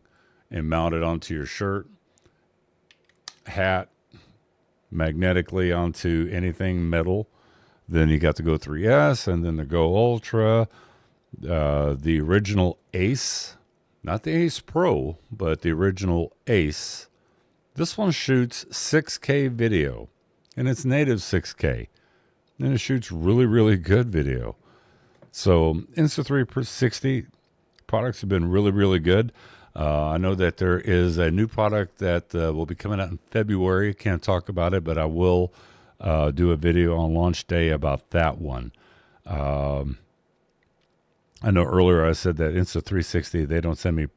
and mount it onto your shirt, hat, magnetically onto anything metal. Then you got the Go 3S and then the Go Ultra, the original Ace, not the Ace Pro, but the original Ace. This one shoots 6K video, and it's native 6K, and it shoots really, really good video. So Insta360 products have been really, really good. I know that there is a new product that will be coming out in February. Can't talk about it, but I will do a video on launch day about that one. I know earlier I said that Insta360, they don't send me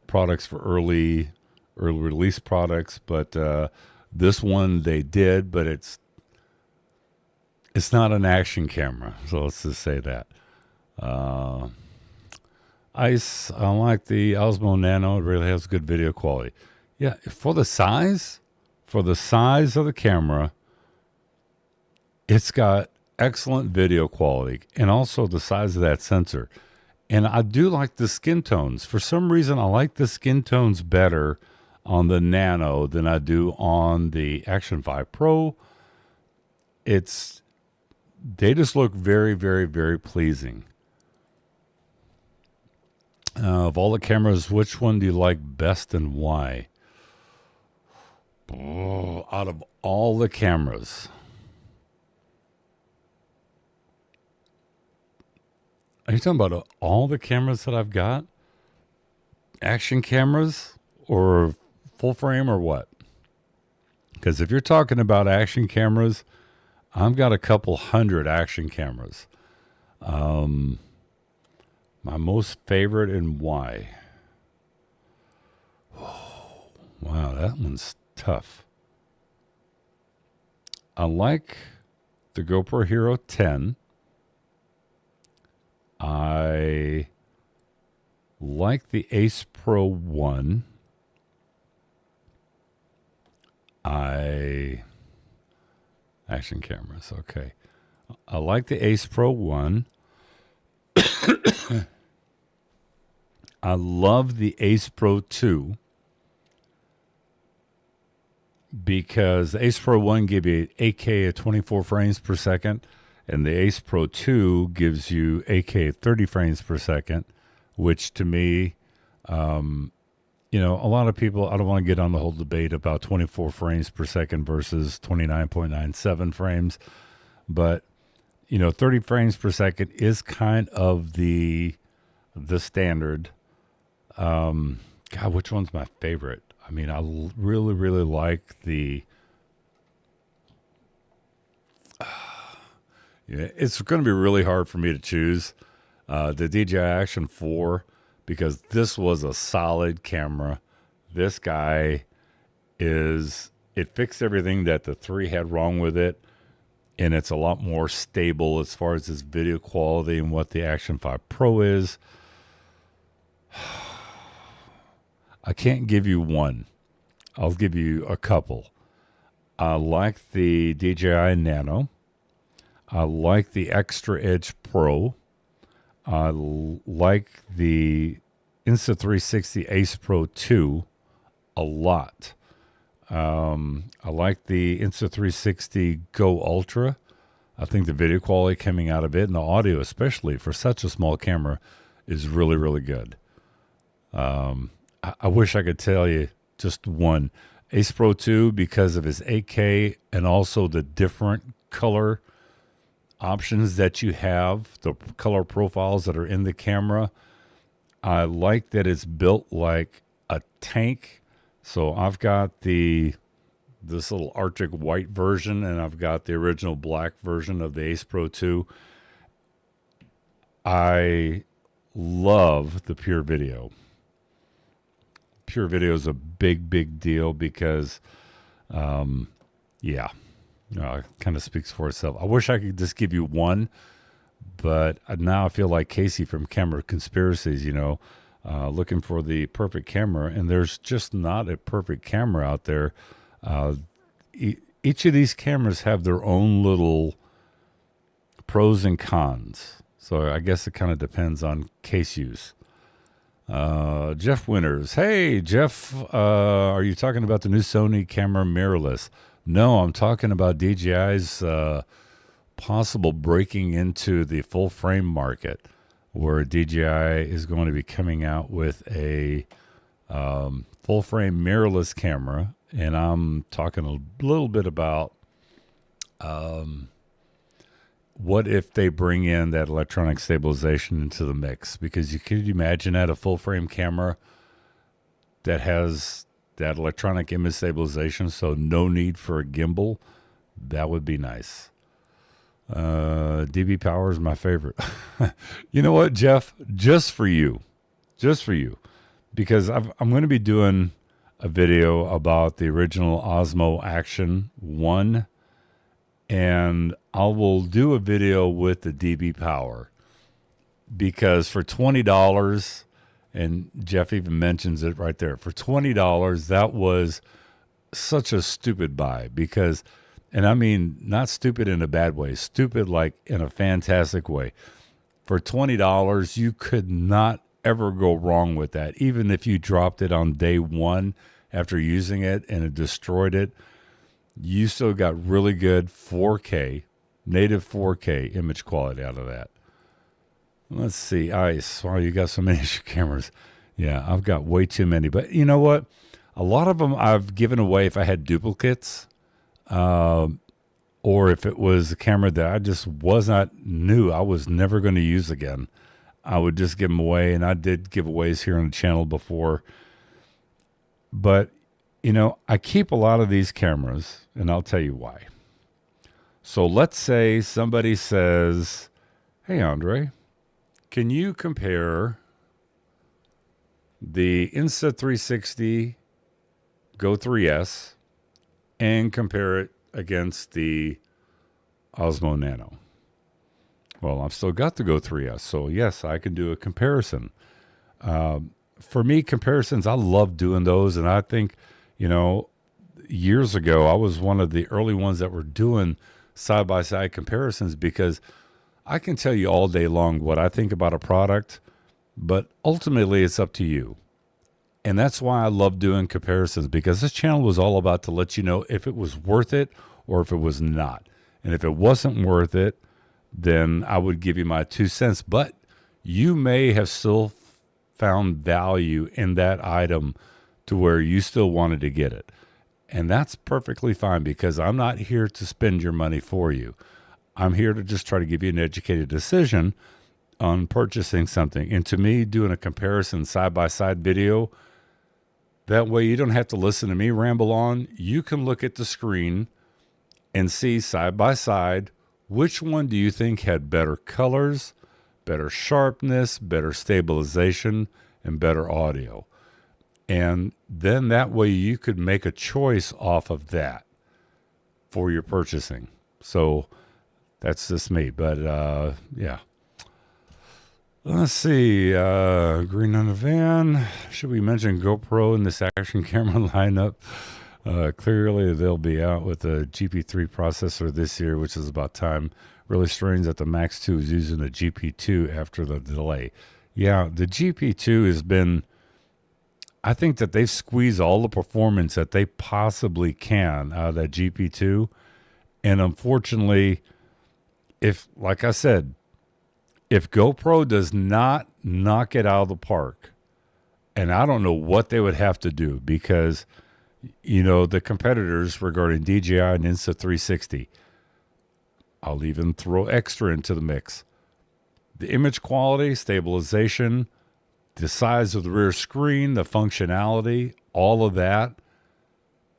products for early release products, but this one they did, but it's not an action camera. So let's just say that. Ice, I like the Osmo Nano. It really has good video quality. Yeah, for the size of the camera, it's got excellent video quality, and also the size of that sensor. And I do like the skin tones. For some reason, I like the skin tones better on the Nano than I do on the Action 5 Pro. They just look very, very, very pleasing. Of all the cameras, which one do you like best and why? Oh, out of all the cameras, are you talking about all the cameras that I've got? Action cameras or full frame or what? Because if you're talking about action cameras, I've got a couple hundred action cameras. My most favorite and why? Oh, wow, that one's tough. I like the GoPro Hero 10. I like the Ace Pro 1. Action cameras, okay. I like the Ace Pro 1. I love the Ace Pro 2 because the Ace Pro 1 gives you 8K at 24 frames per second, and the Ace Pro 2 gives you 8K at 30 frames per second, which to me, a lot of people, I don't want to get on the whole debate about 24 frames per second versus 29.97 frames, but 30 frames per second is kind of the standard. God, which one's my favorite? I mean, I really, really like the. It's going to be really hard for me to choose the DJI Action 4 because this was a solid camera. This guy it fixed everything that the 3 had wrong with it. And it's a lot more stable as far as its video quality and what the Action 5 Pro is. I can't give you one. I'll give you a couple. I like the DJI Nano. I like the Extra Edge Pro. I like the Insta360 Ace Pro 2 a lot. I like the Insta360 Go Ultra. I think the video quality coming out of it and the audio, especially for such a small camera, is really, really good. I wish I could tell you just one. Ace Pro 2 because of his 8K and also the different color options that you have, the color profiles that are in the camera. I like that it's built like a tank. So I've got this little Arctic white version, and I've got the original black version of the Ace Pro 2. I love the Pure Video. Pure Video is a big, big deal because, it kind of speaks for itself. I wish I could just give you one, but now I feel like Casey from Camera Conspiracies, looking for the perfect camera, and there's just not a perfect camera out there. Each of these cameras have their own little pros and cons. So I guess it kind of depends on case use. Jeff Winters. Hey, Jeff, are you talking about the new Sony camera mirrorless? No, I'm talking about DJI's possible breaking into the full frame market, where DJI is going to be coming out with a full frame mirrorless camera. And I'm talking a little bit about what if they bring in that electronic stabilization into the mix? Because you could imagine that a full frame camera that has that electronic image stabilization, so no need for a gimbal. That would be nice. DB Power is my favorite. You know what, Jeff? Just for you, because I'm going to be doing a video about the original Osmo Action 1, and I will do a video with the DB Power, because for $20, and Jeff even mentions it right there, for $20, that was such a stupid buy. Because, and I mean not stupid in a bad way, stupid like in a fantastic way. For $20, you could not ever go wrong with that. Even if you dropped it on day one after using it and it destroyed it, you still got really good 4K, native 4K image quality out of that. Let's see, Ice. Wow, you got so many cameras. Yeah, I've got way too many. But you know what? A lot of them I've given away if I had duplicates, or if it was a camera that I just knew I was never going to use again. I would just give them away, and I did giveaways here on the channel before. But, you know, I keep a lot of these cameras, and I'll tell you why. So let's say somebody says, hey, Andre, can you compare the Insta360 Go 3S and compare it against the Osmo Nano? Well, I've still got the Go 3S, so yes, I can do a comparison. For me, comparisons, I love doing those, and I think, you know, years ago, I was one of the early ones that were doing side-by-side comparisons, because I can tell you all day long what I think about a product, but ultimately it's up to you. And that's why I love doing comparisons, because this channel was all about to let you know if it was worth it or if it was not. And if it wasn't worth it, then I would give you my 2 cents. But you may have still found value in that item to where you still wanted to get it. And that's perfectly fine, because I'm not here to spend your money for you. I'm here to just try to give you an educated decision on purchasing something. And to me, doing a comparison side-by-side video, that way you don't have to listen to me ramble on. You can look at the screen and see side-by-side which one do you think had better colors, better sharpness, better stabilization, and better audio. And then that way you could make a choice off of that for your purchasing. So that's just me. But yeah. Let's see. Green on the van. Should we mention GoPro in this action camera lineup? Clearly, they'll be out with a GP3 processor this year, which is about time. Really strange that the Max 2 is using a GP2 after the delay. Yeah, the GP2 has been... I think that they've squeezed all the performance that they possibly can out of that GP2. And unfortunately, like I said, if GoPro does not knock it out of the park, and I don't know what they would have to do, because, you know, the competitors regarding DJI and Insta360, I'll even throw extra into the mix. The image quality, stabilization, the size of the rear screen, the functionality, all of that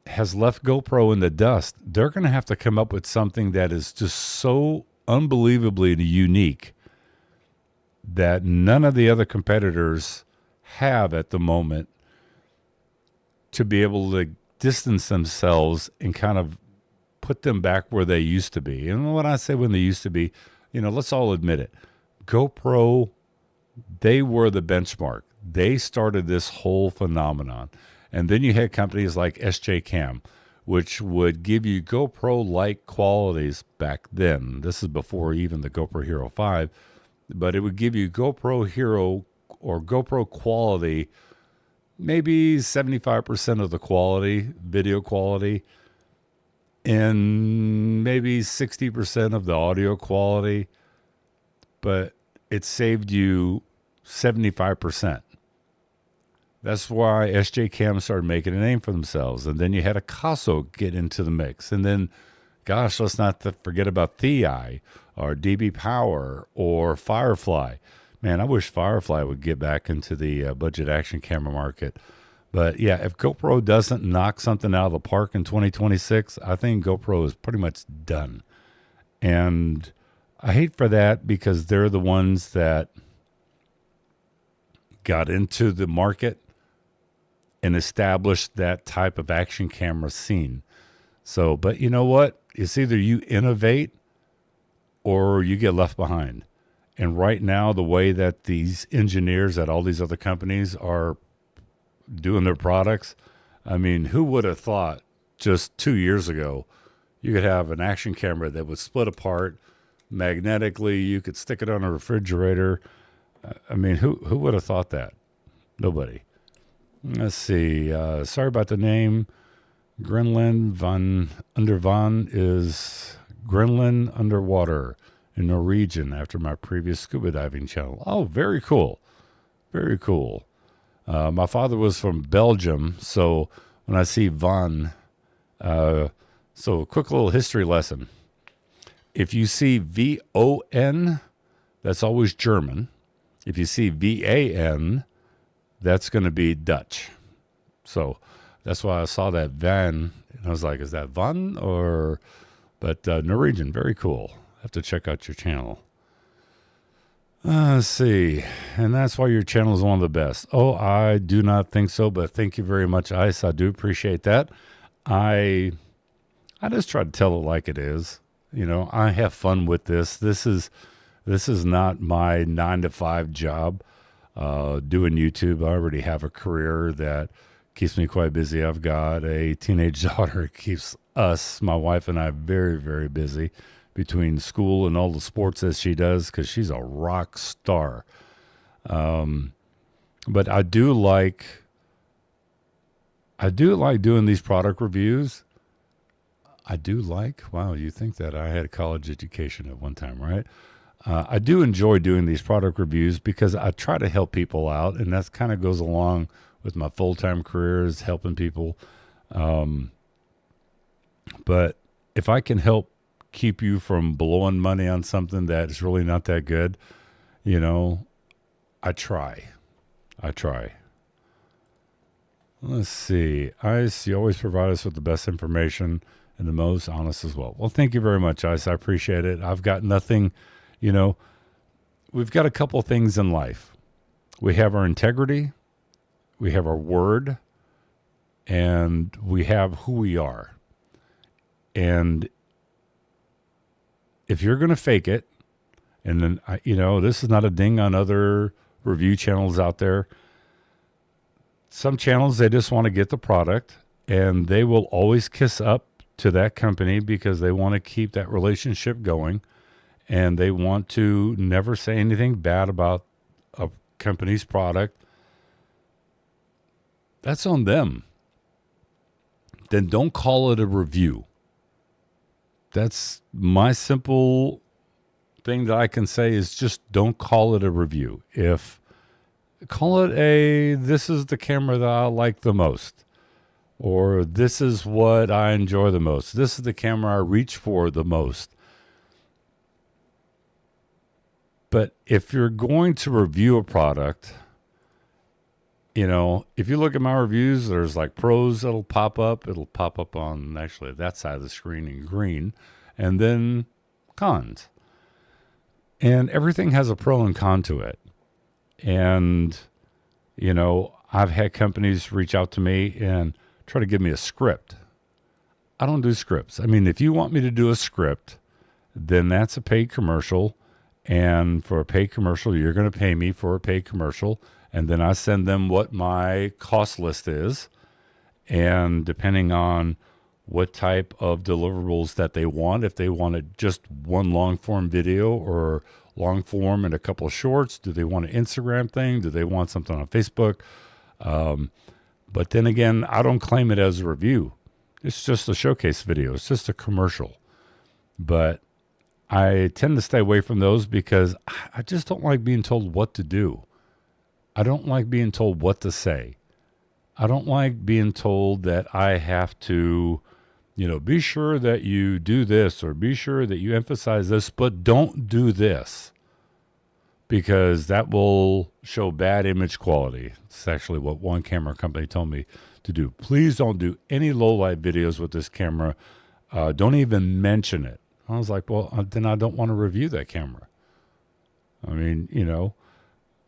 has left GoPro in the dust. They're going to have to come up with something that is just so unbelievably unique that none of the other competitors have at the moment, to be able to distance themselves and kind of put them back where they used to be. And when I say when they used to be, you know, let's all admit it. GoPro, they were the benchmark. They started this whole phenomenon. And then you had companies like SJ Cam, which would give you GoPro-like qualities back then. This is before even the GoPro Hero 5. But it would give you GoPro Hero or GoPro quality, maybe 75% of the quality, video quality. in maybe 60% of the audio quality, but it saved you 75%. That's why SJ Cam started making a name for themselves. And then you had Akaso get into the mix. And then, gosh, let's not forget about Thei or DB Power or Firefly. Man, I wish Firefly would get back into the budget action camera market. But yeah, if GoPro doesn't knock something out of the park in 2026, I think GoPro is pretty much done. And I hate for that because they're the ones that got into the market and established that type of action camera scene. So, but you know what? It's either you innovate or you get left behind. And right now, the way that these engineers at all these other companies are doing their products, I mean, who would have thought just 2 years ago you could have an action camera that would split apart magnetically, you could stick it on a refrigerator. I mean, who would have thought that? Nobody. Let's see. Sorry about the name. Grenland van Undervan is Grenland underwater in Norwegian after my previous scuba diving channel. Oh, very cool. Very cool. My father was from Belgium, so when I see Van, so a quick little history lesson. If you see VON, that's always German. If you see VAN, that's going to be Dutch. So that's why I saw that Van, and I was like, is that Van or, but Norwegian, very cool. I have to check out your channel. Let's see. And that's why your channel is one of the best. Oh, I do not think so, but thank you very much, Ice. I do appreciate that. I just try to tell it like it is. You know, I have fun with this. This is not my 9-to-5 job doing YouTube. I already have a career that keeps me quite busy. I've got a teenage daughter. It keeps us, my wife and I, very, very busy between school and all the sports that she does because she's a rock star. But I do like doing these product reviews. Wow, you think that I had a college education at one time, right? I do enjoy doing these product reviews because I try to help people out, and that kind of goes along with my full-time career is helping people. But if I can help keep you from blowing money on something that is really not that good, you know, I try. Let's see. Ice, you always provide us with the best information and the most honest as well. Well, thank you very much, Ice. I appreciate it. I've got nothing, you know, we've got a couple things in life. We have our integrity, we have our word, and we have who we are. And if you're going to fake it, and then, you know, this is not a ding on other review channels out there. Some channels, they just want to get the product, and they will always kiss up to that company because they want to keep that relationship going, and they want to never say anything bad about a company's product. That's on them. Then don't call it a review. That's my simple thing that I can say is just don't call it a review. Call it this is the camera that I like the most, or this is what I enjoy the most. This is the camera I reach for the most. But if you're going to review a product, you know, if you look at my reviews, there's like pros that'll pop up. It'll pop up on actually that side of the screen in green, and then cons. And everything has a pro and con to it. And, you know, I've had companies reach out to me and try to give me a script. I don't do scripts. I mean, if you want me to do a script, then that's a paid commercial. And for a paid commercial, you're going to pay me for a paid commercial. And then I send them what my cost list is. And depending on what type of deliverables that they want, if they wanted just one long form video or long form and a couple of shorts, do they want an Instagram thing? Do they want something on Facebook? But then again, I don't claim it as a review. It's just a showcase video. It's just a commercial. But I tend to stay away from those because I just don't like being told what to do. I don't like being told what to say. I don't like being told that I have to, be sure that you do this or be sure that you emphasize this, but don't do this because that will show bad image quality. It's actually what one camera company told me to do. Please don't do any low light videos with this camera. Don't even mention it. I was like, well, then I don't want to review that camera. I mean,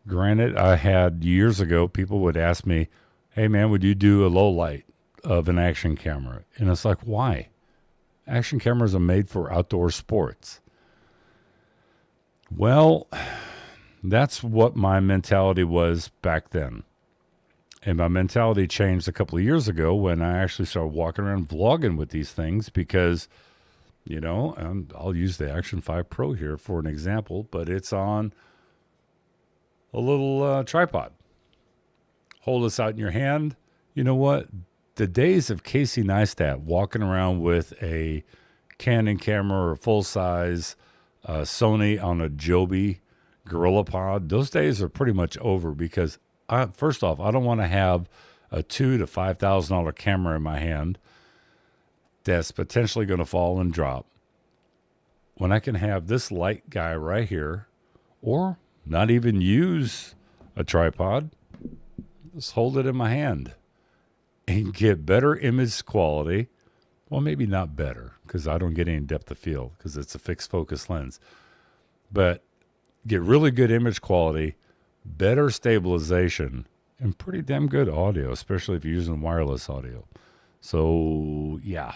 granted, I had years ago, people would ask me, hey man, would you do a low light of an action camera? And it's like, why? Action cameras are made for outdoor sports. Well, that's what my mentality was back then. And my mentality changed a couple of years ago when I actually started walking around vlogging with these things because, I'll use the Action 5 Pro here for an example, but it's on a little tripod. Hold this out in your hand. You know what? The days of Casey Neistat walking around with a Canon camera or full-size Sony on a Joby GorillaPod, those days are pretty much over because, first off, I don't want to have a $2,000 to $5,000 camera in my hand that's potentially going to fall and drop when I can have this light guy right here or not even use a tripod. Just hold it in my hand and get better image quality. Well, maybe not better because I don't get any depth of field because it's a fixed focus lens. But get really good image quality, better stabilization, and pretty damn good audio, especially if you're using wireless audio. So, yeah.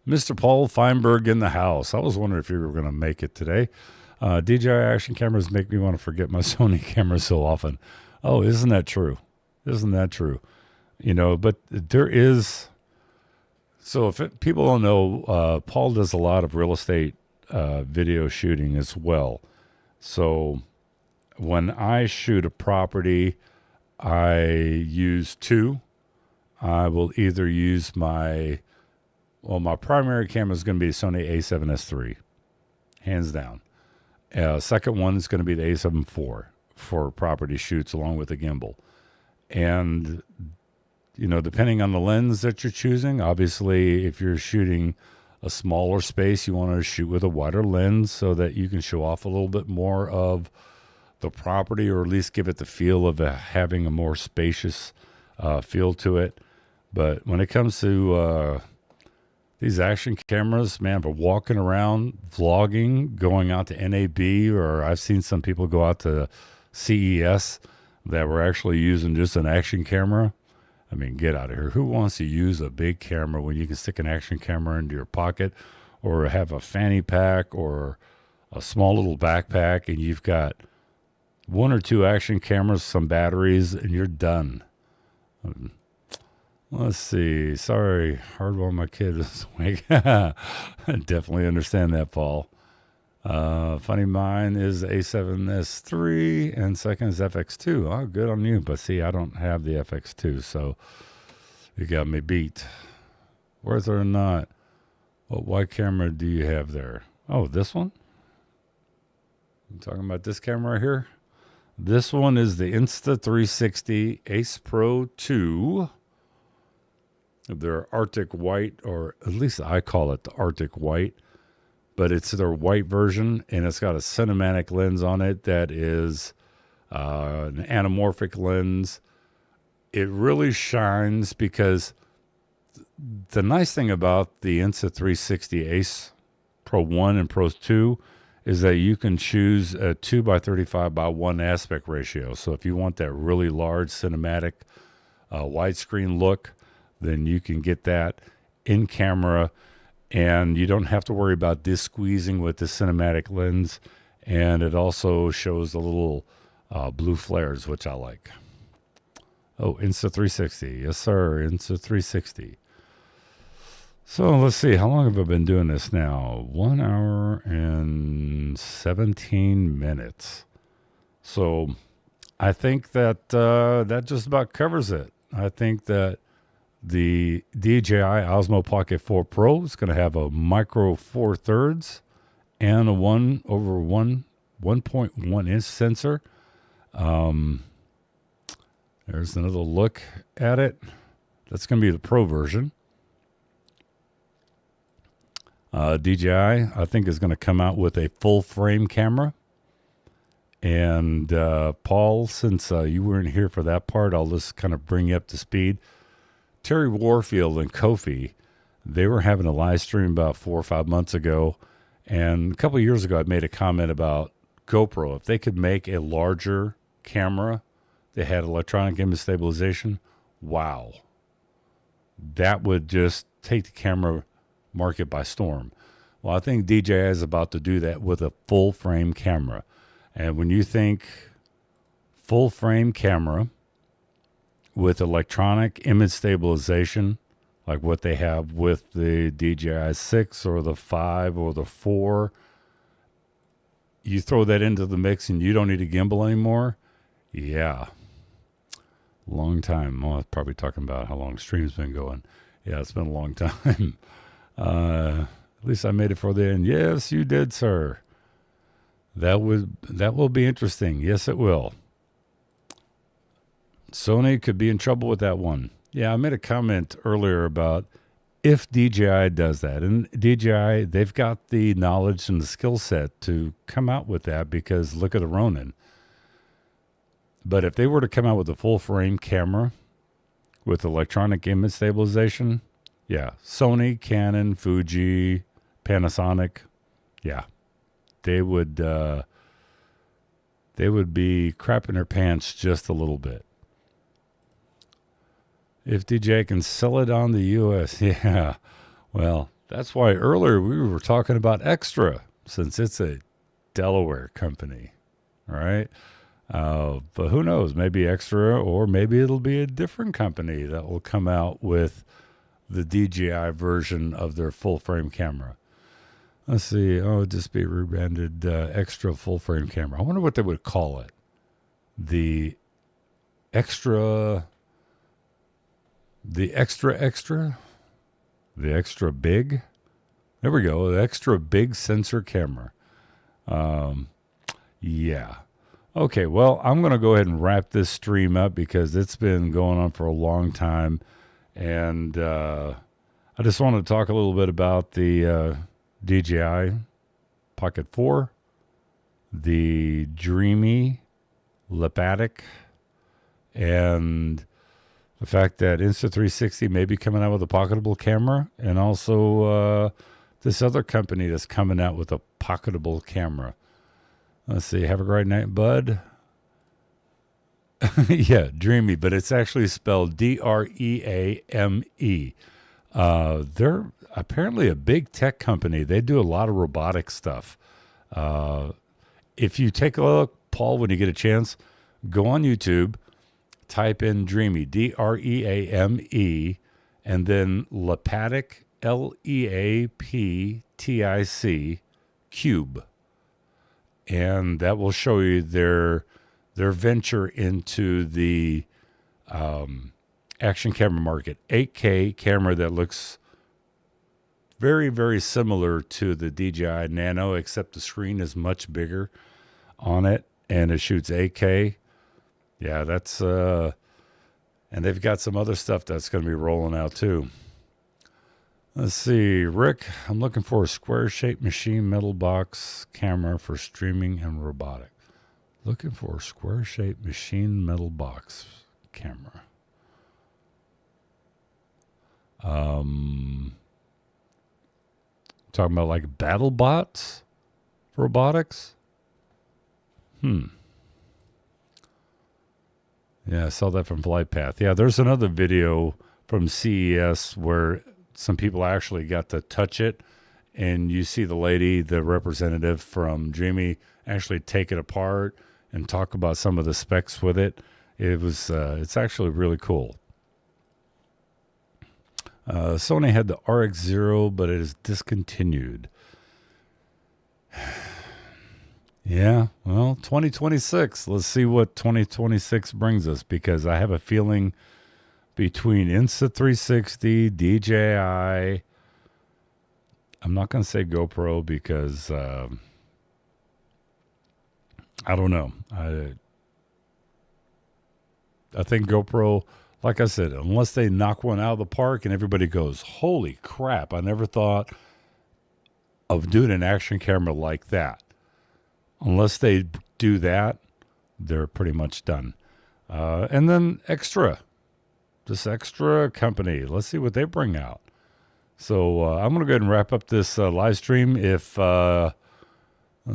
Mr. Paul Feinberg in the house. I was wondering if you were going to make it today. DJI action cameras make me want to forget my Sony camera so often. Oh, isn't that true? Isn't that true? But there is. So if people don't know, Paul does a lot of real estate video shooting as well. So when I shoot a property, I use two. I will either use my primary camera is going to be Sony a7S III, hands down. Second one is going to be the a7 IV for property shoots along with a gimbal. And, depending on the lens that you're choosing, obviously if you're shooting a smaller space, you want to shoot with a wider lens so that you can show off a little bit more of the property or at least give it the feel of having a more spacious feel to it. But when it comes to these action cameras, man, for walking around, vlogging, going out to NAB, or I've seen some people go out to CES that were actually using just an action camera. I mean, get out of here. Who wants to use a big camera when you can stick an action camera into your pocket or have a fanny pack or a small little backpack and you've got one or two action cameras, some batteries, and you're done. Let's see. Sorry, hard while my kid is awake. I definitely understand that, Paul. Funny, mine is A7S III, and second is FX2. Oh, good on you. But see, I don't have the FX2, so you got me beat. Whether or not, what camera do you have there? Oh, this one? I'm talking about this camera right here? This one is the Insta360 Ace Pro 2. Their Arctic White, or at least I call it the Arctic White, but it's their white version, and it's got a cinematic lens on it that is an anamorphic lens. It really shines because the nice thing about the Insta360 Ace Pro 1 and Pro 2 is that you can choose a 2:35:1 aspect ratio. So if you want that really large cinematic widescreen look, then you can get that in camera, and you don't have to worry about this squeezing with the cinematic lens. And it also shows the little blue flares, which I like. Oh, Insta360. Yes, sir. Insta360. So let's see. How long have I been doing this now? 1 hour and 17 minutes. So I think that that just about covers it. I think that the DJI Osmo Pocket 4 Pro is going to have a micro 4/3 and a 1.1 inch sensor. There's another look at it. That's going to be the Pro version. DJI, I think, is going to come out with a full frame camera. And Paul, since you weren't here for that part, I'll just kind of bring you up to speed. Terry Warfield and Kofi, they were having a live stream about 4 or 5 months ago. And a couple of years ago, I made a comment about GoPro. If they could make a larger camera that had electronic image stabilization, wow. That would just take the camera market by storm. Well, I think DJI is about to do that with a full frame camera. And when you think full frame camera with electronic image stabilization, like what they have with the DJI 6 or the 5 or the 4, you throw that into the mix and you don't need a gimbal anymore. Yeah. Long time. Well, I was probably talking about how long the stream's been going. Yeah, it's been a long time. At least I made it for the end. Yes, you did, sir. That will be interesting. Yes, it will. Sony could be in trouble with that one. Yeah, I made a comment earlier about if DJI does that. And DJI, they've got the knowledge and the skill set to come out with that, because look at the Ronin. But if they were to come out with a full frame camera with electronic image stabilization, yeah, Sony, Canon, Fuji, Panasonic, yeah, they would be crapping their pants just a little bit. If DJI can sell it on the U.S., yeah, well, that's why earlier we were talking about Extra, since it's a Delaware company, all right? But who knows? Maybe Extra, or maybe it'll be a different company that will come out with the DJI version of their full frame camera. Let's see. Oh, it'd just be rebranded Extra full frame camera. I wonder what they would call it. The extra big. There we go. The extra big sensor camera. Yeah. Okay, well, I'm going to go ahead and wrap this stream up because it's been going on for a long time. And I just wanted to talk a little bit about the DJI Pocket 4, the Dreamy Lepatic, and the fact that Insta360 may be coming out with a pocketable camera, and also this other company that's coming out with a pocketable camera. Let's see. Have a great night, bud. Yeah, Dreamy, but it's actually spelled Dreame. They're apparently a big tech company. They do a lot of robotic stuff. If you take a look, Paul, when you get a chance, go on YouTube, type in Dreamy, Dreame, and then Lepatic, Leaptic, Cube. And that will show you their venture into the action camera market. 8K camera that looks very, very similar to the DJI Nano, except the screen is much bigger on it, and it shoots 8K. Yeah, that's and they've got some other stuff that's going to be rolling out too. Let's see, Rick, I'm looking for a square-shaped machine metal box camera for streaming and robotic. Looking for a square-shaped machine metal box camera. Talking about like battle bots for robotics? Yeah, I saw that from FlightPath. Yeah, there's another video from CES where some people actually got to touch it, and you see the lady, the representative from Dreamy, actually take it apart and talk about some of the specs with it. It was, it's actually really cool. Sony had the RX0, but it is discontinued. Yeah, well, 2026. Let's see what 2026 brings us, because I have a feeling between Insta360, DJI. I'm not going to say GoPro because I don't know. I think GoPro, like I said, unless they knock one out of the park and everybody goes, holy crap, I never thought of doing an action camera like that. Unless they do that, they're pretty much done. And then this extra company, let's see what they bring out. So I'm going to go ahead and wrap up this live stream. If, let's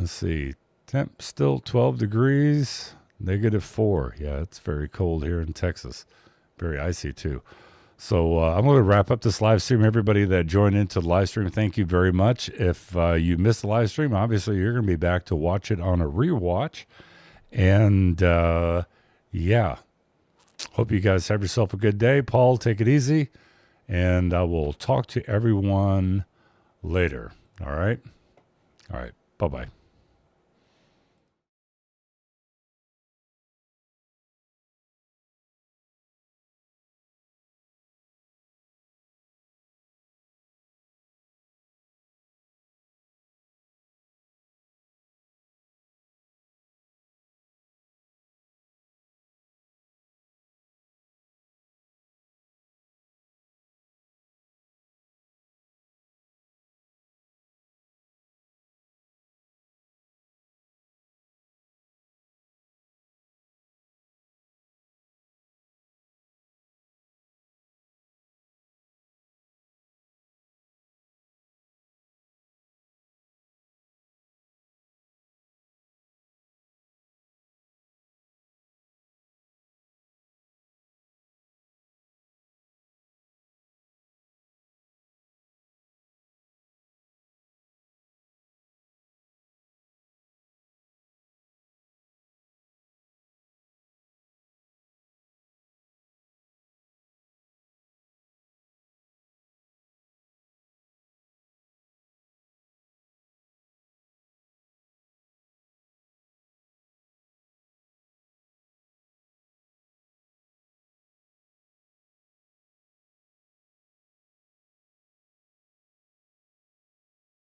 see, temp still 12 degrees, -4. Yeah, it's very cold here in Texas. Very icy too. So I'm going to wrap up this live stream. Everybody that joined into the live stream, thank you very much. If you missed the live stream, obviously you're going to be back to watch it on a rewatch. And yeah, hope you guys have yourself a good day. Paul, take it easy. And I will talk to everyone later. All right. Bye-bye.